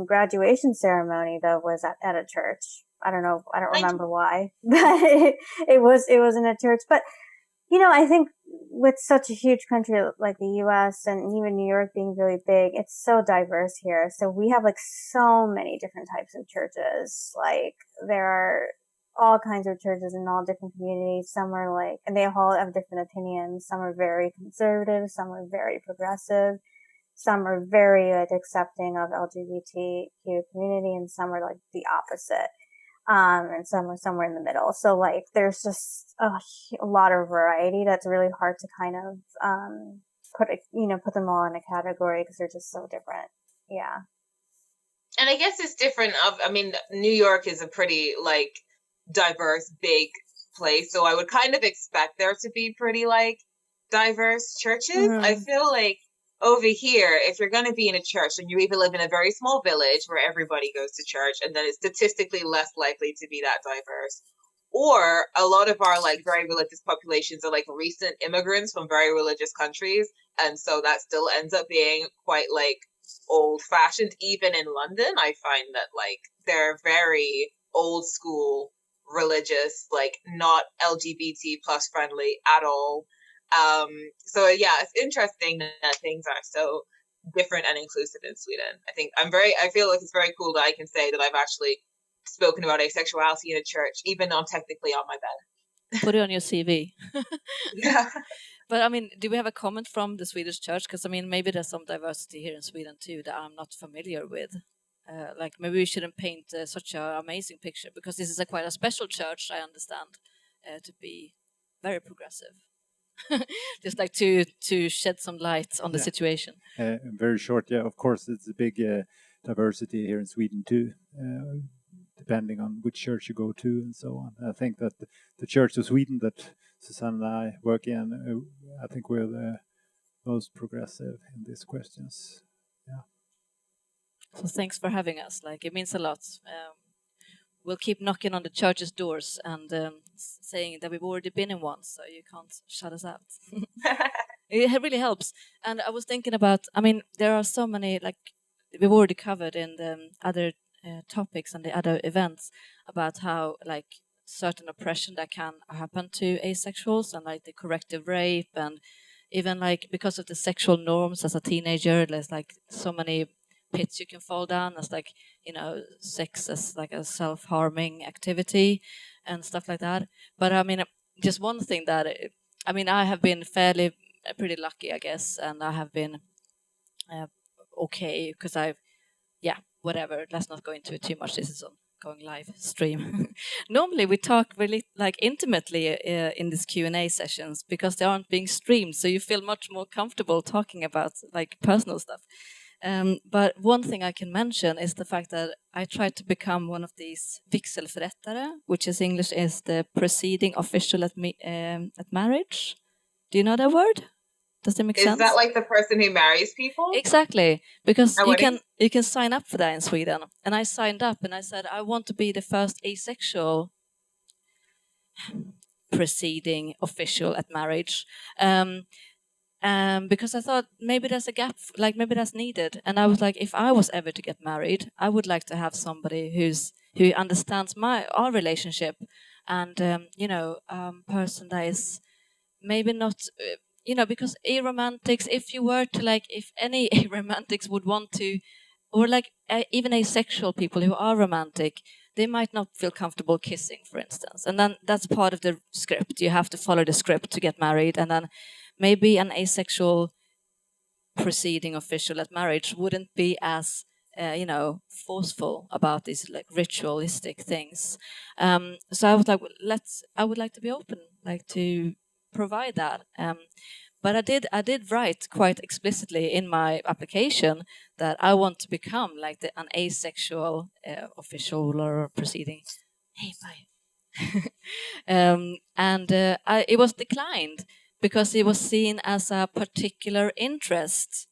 Speaker 20: graduation ceremony, though, was at a church. I don't remember why, but it was in a church. But, I think with such a huge country like the US and even New York being really big, it's so diverse here. So we have like so many different types of churches. Like there are all kinds of churches in all different communities. Some are like, and they all have different opinions. Some are very conservative, some are very progressive, some are very like accepting of LGBTQ community, and some are like the opposite. And some are somewhere in the middle. So like, there's just a lot of variety that's really hard to kind of put them all in a category because they're just so different. Yeah.
Speaker 21: And I guess it's different. New York is a pretty like diverse, big place, so I would kind of expect there to be pretty like diverse churches. I feel like over here, if you're going to be in a church, and you either live in a very small village where everybody goes to church, and then it's statistically less likely to be that diverse, or a lot of our like very religious populations are like recent immigrants from very religious countries, and so that still ends up being quite like old fashioned. Even in London, I find that like they're very old school religious, like not LGBT plus friendly at all. So yeah, it's interesting that things are so different and inclusive in Sweden. I feel like it's very cool that I can say that I've actually spoken about asexuality in a church, even though I'm technically on my bed.
Speaker 3: Put it on your CV.
Speaker 21: Yeah.
Speaker 3: But I mean, do we have a comment from the Swedish church? Because I mean, maybe there's some diversity here in Sweden too that I'm not familiar with. Like maybe we shouldn't paint such an amazing picture, because this is quite a special church, I understand, to be very progressive. Just like to shed some light on the situation.
Speaker 1: Very short, yeah. Of course, it's a big diversity here in Sweden too, depending on which church you go to and so on. I think that the Church of Sweden that Susanne and I work in, I think we're the most progressive in these questions. Yeah.
Speaker 3: So thanks for having us. Like it means a lot. We'll keep knocking on the church's doors and saying that we've already been in one, so you can't shut us out. It really helps. And I was thinking about, I mean, there are so many, like we've already covered in the other topics and the other events about how like certain oppression that can happen to asexuals, and like the corrective rape, and even like because of the sexual norms as a teenager, there's like so many pits you can fall down as like, sex as like a self-harming activity and stuff like that. But I mean, just one thing that I have been pretty lucky, I guess, and I have been okay because whatever, let's not go into it too much. This is on going live stream. Normally we talk really like intimately in these Q&A sessions because they aren't being streamed, so you feel much more comfortable talking about like personal stuff. But one thing I can mention is the fact that I tried to become one of these vigselförrättare, which is English is the preceding official at marriage. Do you know that word? Does that make sense?
Speaker 21: Is that like the person who marries people?
Speaker 3: Exactly, because you can sign up for that in Sweden. And I signed up and I said I want to be the first asexual preceding official at marriage. Because I thought maybe there's a gap, like maybe that's needed. And I was like, if I was ever to get married, I would like to have somebody who understands our relationship, and person that is maybe not, because aromantics, if any aromantics would want to, or like even asexual people who are romantic, they might not feel comfortable kissing, for instance. And then that's part of the script. You have to follow the script to get married, and then maybe an asexual preceding official at marriage wouldn't be as forceful about these like ritualistic things. So I was like, I would like to be open, like to provide that. But I did write quite explicitly in my application that I want to become like an asexual official or preceding. Hey, bye. It was declined because it was seen as a particular interest.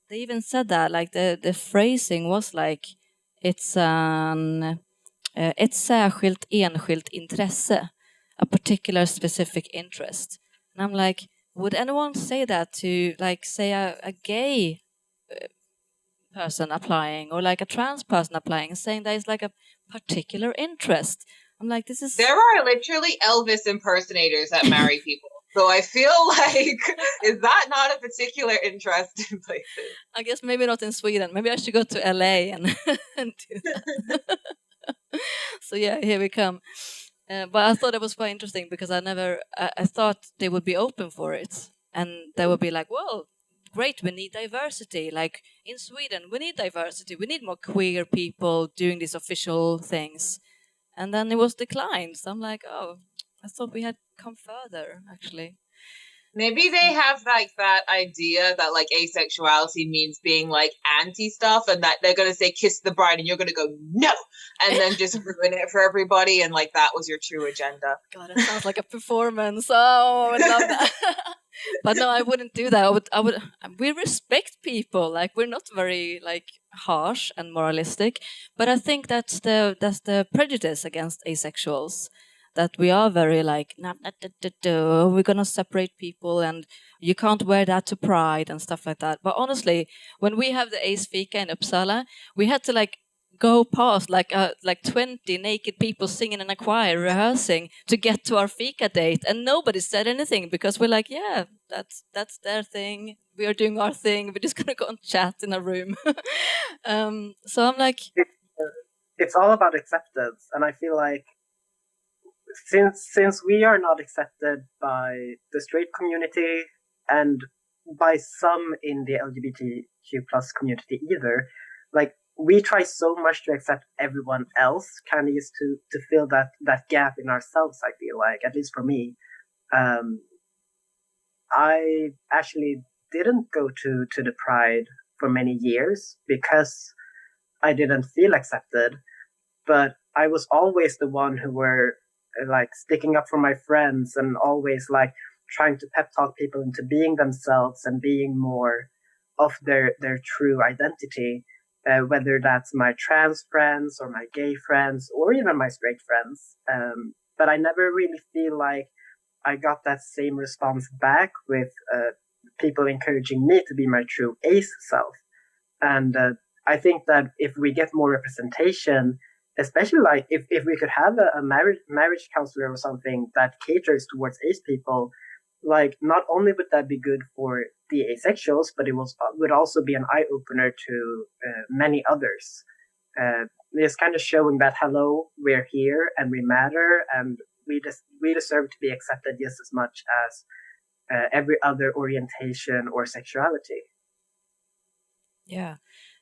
Speaker 3: They even said that, like the phrasing was like, it's ett särskilt enskilt intresse, a particular specific interest. And I'm like, would anyone say that to, like, say a gay person applying, or like a trans person applying, saying that it's like a particular interest? I'm like, this is...
Speaker 21: There are literally Elvis impersonators that marry people. So I feel like, is that not a particular interest in places?
Speaker 3: I guess maybe not in Sweden. Maybe I should go to LA and do that. So yeah, here we come. But I thought it was quite interesting because I thought they would be open for it, and they would be like, well, great, we need diversity. Like in Sweden, we need diversity. We need more queer people doing these official things. And then it was declined. So I'm like, oh, I thought we had come further, actually.
Speaker 21: Maybe they have like that idea that like asexuality means being like anti stuff, and that they're gonna say kiss the bride and you're gonna go no, and then just ruin it for everybody, and like that was your true agenda.
Speaker 3: God, it sounds like a performance. Oh, I would love that. But no, I wouldn't do that. I would. We respect people. Like we're not very like harsh and moralistic, but I think that's the prejudice against asexuals. That we are very like, we're gonna separate people, and you can't wear that to Pride and stuff like that. But honestly, when we have the Ace Fika in Uppsala, we had to like go past like 20 naked people singing in a choir rehearsing to get to our fika date, and nobody said anything because we're like, yeah, that's their thing, we are doing our thing, we're just gonna go and chat in a room. So I'm like,
Speaker 22: it's all about acceptance, and I feel like since we are not accepted by the straight community and by some in the LGBTQ plus community either, like we try so much to accept everyone else, kind of used to fill that gap in ourselves. I feel like, at least for me, I actually didn't go to the Pride for many years because I didn't feel accepted, but I was always the one who were like sticking up for my friends and always like trying to pep talk people into being themselves and being more of their true identity, whether that's my trans friends or my gay friends or even my straight friends. But I never really feel like I got that same response back with people encouraging me to be my true ace self. And I think that if we get more representation, especially like if we could have a marriage counselor or something that caters towards ace people, like not only would that be good for the asexuals, but it would also be an eye opener to many others. It's kind of showing that hello, we're here and we matter, and we deserve to be accepted just as much as every other orientation or sexuality.
Speaker 3: yeah.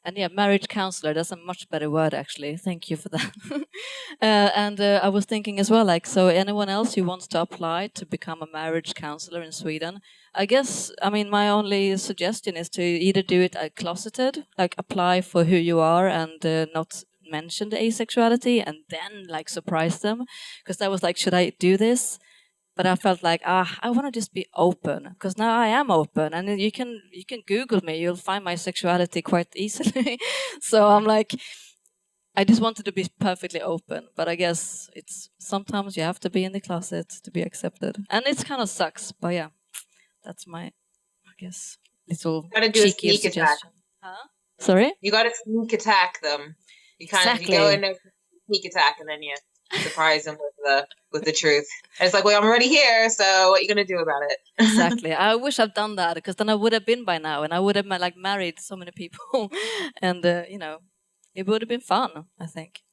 Speaker 3: And yeah, marriage counselor, that's a much better word, actually. Thank you for that. And I was thinking as well, like, so anyone else who wants to apply to become a marriage counselor in Sweden, I guess, I mean, my only suggestion is to either do it closeted, like apply for who you are and not mention the asexuality, and then like surprise them. Because I was like, should I do this? But I felt like, I want to just be open, because now I am open, and then you can Google me, you'll find my sexuality quite easily. So I'm like, I just wanted to be perfectly open, but I guess it's sometimes you have to be in the closet to be accepted, and it kind of sucks. But yeah, that's my, I guess, little
Speaker 21: Gotta do a
Speaker 3: cheeky
Speaker 21: sneak attack.
Speaker 3: suggestion. Huh? Sorry?
Speaker 21: You gotta sneak attack them. You kind of
Speaker 3: Exactly.
Speaker 21: you go in there, sneak attack, and then you surprise them with the truth. And it's like, well, I'm already here, so what are you gonna do about it?
Speaker 3: Exactly. I wish I'd done that, because then I would have been by now, and I would have like married so many people, and it would have been fun, I think.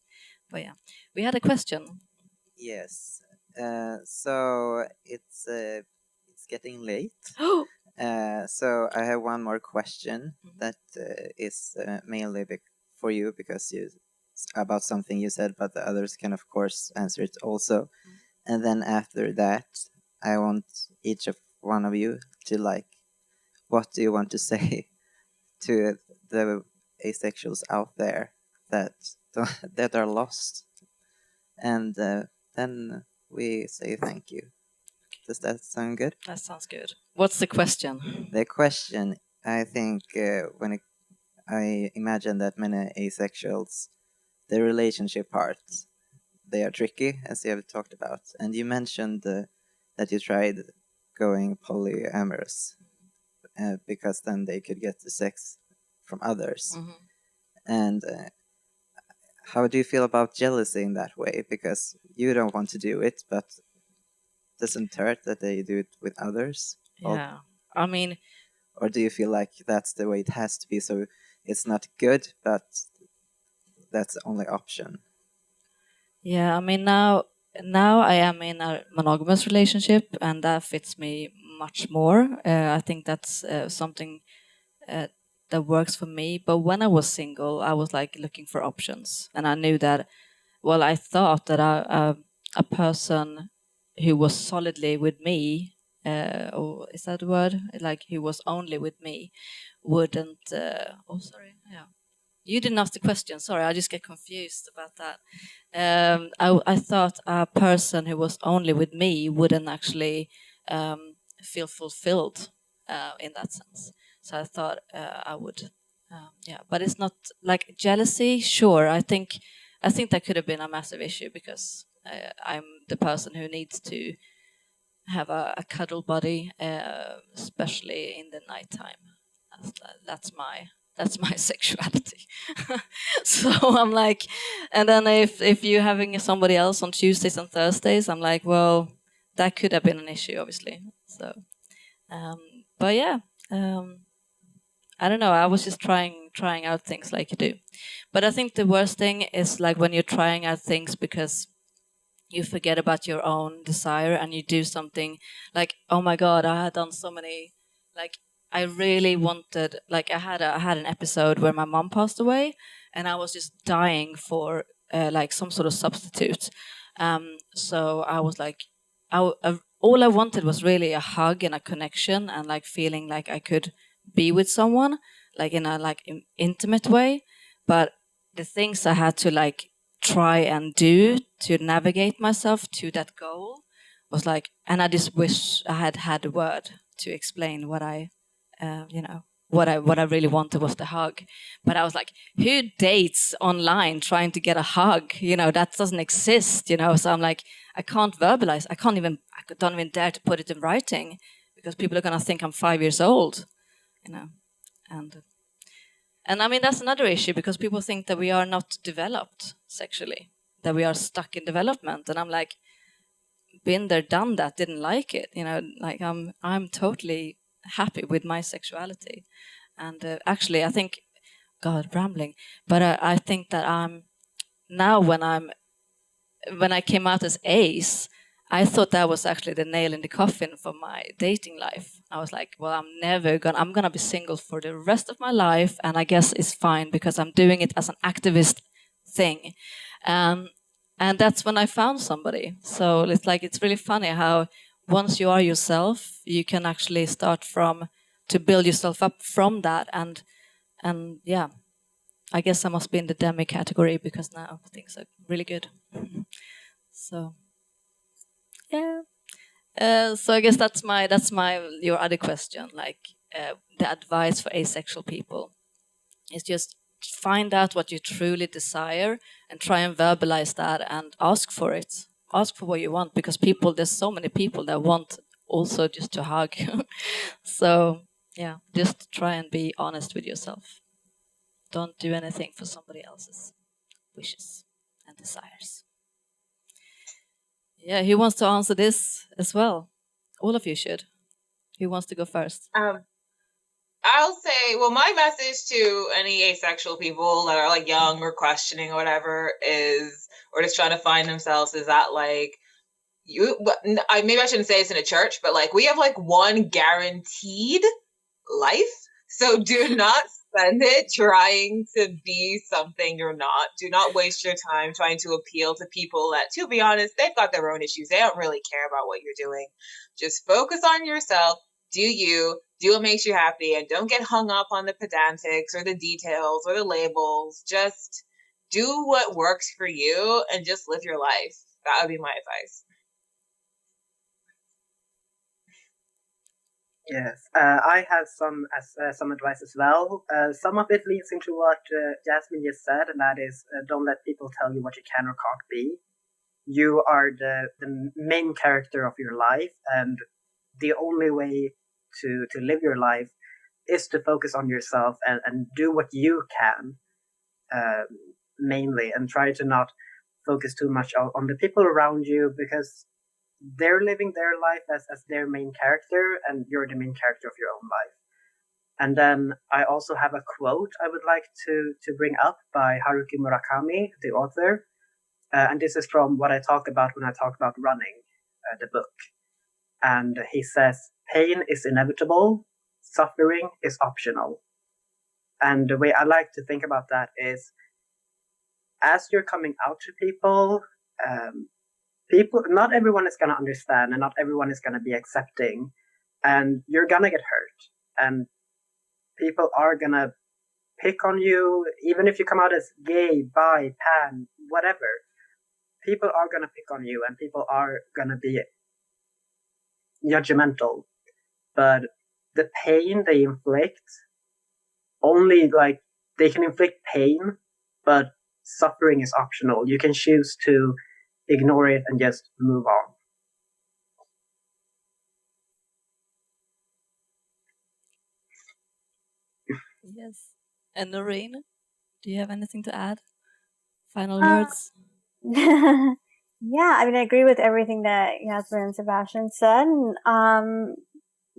Speaker 3: But yeah, we had a question.
Speaker 19: Yes. So it's getting late. So I have one more question that is mainly for you, because about something you said, but the others can of course answer it also. And then after that, I want each of one of you to like, what do you want to say to the asexuals out there that are lost? And then we say thank you. Does that sound good?
Speaker 3: That sounds good. What's the question?
Speaker 19: The question, I think, I imagine that many asexuals, the relationship parts, they are tricky, as you have talked about. And you mentioned that you tried going polyamorous because then they could get the sex from others.
Speaker 3: Mm-hmm.
Speaker 19: And how do you feel about jealousy in that way? Because you don't want to do it, but doesn't hurt that they do it with others?
Speaker 3: Yeah, I mean...
Speaker 19: Or do you feel like that's the way it has to be, so it's not good, but that's the only option?
Speaker 3: Yeah, I mean, now now I am in a monogamous relationship, and that fits me much more. I think that's something that works for me. But when I was single, I was like looking for options, and I knew that. Well, I thought that a person who was solidly with me, or is that the word? Like who was only with me, wouldn't. Oh, sorry. Yeah. You didn't ask the question. Sorry, I just get confused about that. I thought a person who was only with me wouldn't actually feel fulfilled in that sense. So I thought I would, yeah. But it's not like jealousy. Sure, I think that could have been a massive issue because I'm the person who needs to have a cuddle buddy, especially in the nighttime. That's my sexuality. So I'm like, and then if you're having somebody else on Tuesdays and Thursdays, I'm like, well, that could have been an issue, obviously. So, but yeah, I don't know. I was just trying out things like you do, but I think the worst thing is like when you're trying out things because you forget about your own desire and you do something like, oh my god, I had done so many, like I really wanted, like I had an episode where my mom passed away and I was just dying for like some sort of substitute. So I was like, all I wanted was really a hug and a connection and like feeling like I could be with someone like in a like intimate way. But the things I had to like try and do to navigate myself to that goal was like, and I just wish I had had a word to explain what I, what I really wanted was the hug. But I was like, who dates online trying to get a hug? That doesn't exist. So I'm like, I can't verbalize. I don't even dare to put it in writing because people are gonna think I'm 5 years old. And I mean, that's another issue because people think that we are not developed sexually, that we are stuck in development. And I'm like, been there, done that, didn't like it. Like I'm totally happy with my sexuality. And actually, I think, God, rambling, but I think that I'm now when I came out as ace, I thought that was actually the nail in the coffin for my dating life. I was like, well, I'm gonna be single for the rest of my life, and I guess it's fine because I'm doing it as an activist thing. And that's when I found somebody. So it's really funny how once you are yourself, you can actually start to build yourself up from that. And yeah, I guess I must be in the demi category because now things are really good. So. Yeah. So I guess that's your other question. Like the advice for asexual people is just find out what you truly desire and try and verbalize that and ask for it. Ask for what you want because there's so many people that want also just to hug. So yeah, just try and be honest with yourself. Don't do anything for somebody else's wishes and desires. Yeah, who wants to answer this as well? All of you should. Who wants to go first?
Speaker 21: I'll say, well, my message to any asexual people that are like young or questioning or whatever or just trying to find themselves is that like, maybe I shouldn't say this in a church, but like we have like one guaranteed life. So do not spend it trying to be something you're not. Do not waste your time trying to appeal to people that, to be honest, they've got their own issues. They don't really care about what you're doing. Just focus on yourself. Do what makes you happy, and don't get hung up on the pedantics or the details or the labels. Just do what works for you and just live your life. That would be my advice.
Speaker 22: Yes, I have some advice as well. Some of it leads into what Jasmine just said, and that is don't let people tell you what you can or can't be. You are the main character of your life, and the only way to live your life is to focus on yourself and do what you can, mainly, and try to not focus too much on the people around you because they're living their life as their main character, and you're the main character of your own life. And then I also have a quote I would like to bring up by Haruki Murakami, the author. and this is from what I talk about when I talk about running, the book. And he says, pain is inevitable, suffering is optional. And the way I like to think about that is, as you're coming out to people, not everyone is going to understand, and not everyone is going to be accepting, and you're going to get hurt. And people are going to pick on you, even if you come out as gay, bi, pan, whatever. People are going to pick on you, and people are going to be judgmental. But the pain they inflict, only they can inflict pain, but suffering is optional. You can choose to ignore it and just move on.
Speaker 3: Yes. And Noreen, do you have anything to add? Final words?
Speaker 20: Yeah, I mean, I agree with everything that Yasmin and Sebastian said.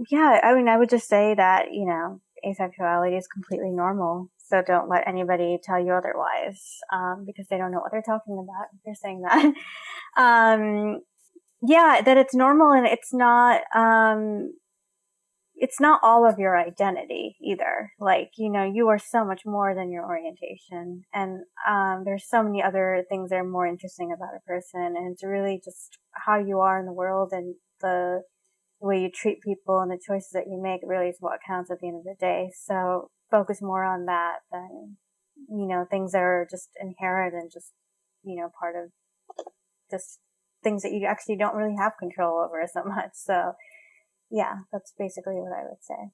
Speaker 20: Yeah, I mean, I would just say that, asexuality is completely normal. So don't let anybody tell you otherwise, because they don't know what they're talking about if they're saying that. Yeah, that it's normal, and it's not all of your identity either. You are so much more than your orientation. And there's so many other things that are more interesting about a person. And it's really just how you are in the world, and the way you treat people and the choices that you make really is what counts at the end of the day. So focus more on that than, things that are just inherent and just, part of just things that you actually don't really have control over so much. So yeah, that's basically what I would say.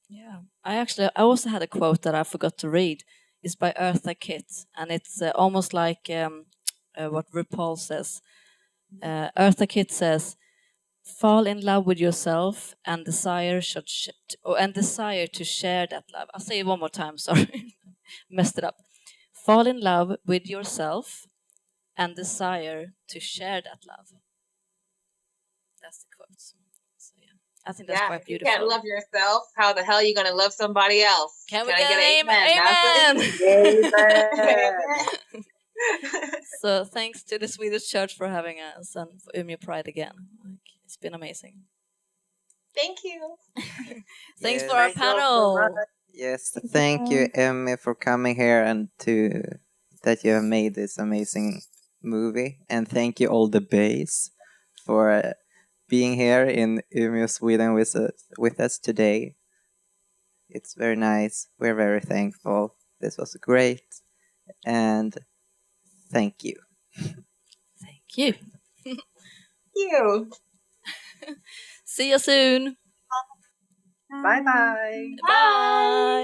Speaker 3: Yeah, I also had a quote that I forgot to read. It's by Eartha Kitt, and it's almost like what RuPaul says. Eartha Kitt says, "Fall in love with yourself and desire desire to share that love." I'll say it one more time. Sorry, messed it up. Fall in love with yourself and desire to share that love. That's the quote. So yeah, I think that's quite
Speaker 21: If you
Speaker 3: beautiful.
Speaker 21: can't love yourself, how the hell are you going to love somebody else?
Speaker 3: Can we
Speaker 21: I
Speaker 3: get
Speaker 21: an
Speaker 3: amen?
Speaker 21: Amen.
Speaker 3: So thanks to the Swedish Church for having us, and for Umepride again. It's been amazing.
Speaker 21: Thank you.
Speaker 3: Thanks for our panel.
Speaker 19: Yes, thank you, Emmy, for coming here and that you have made this amazing movie. And thank you all the Baes for being here in Umeå, Sweden with us today. It's very nice. We're very thankful. This was great. And thank you.
Speaker 3: Thank you.
Speaker 21: Thank you.
Speaker 3: See you soon.
Speaker 22: Bye-bye.
Speaker 3: Bye.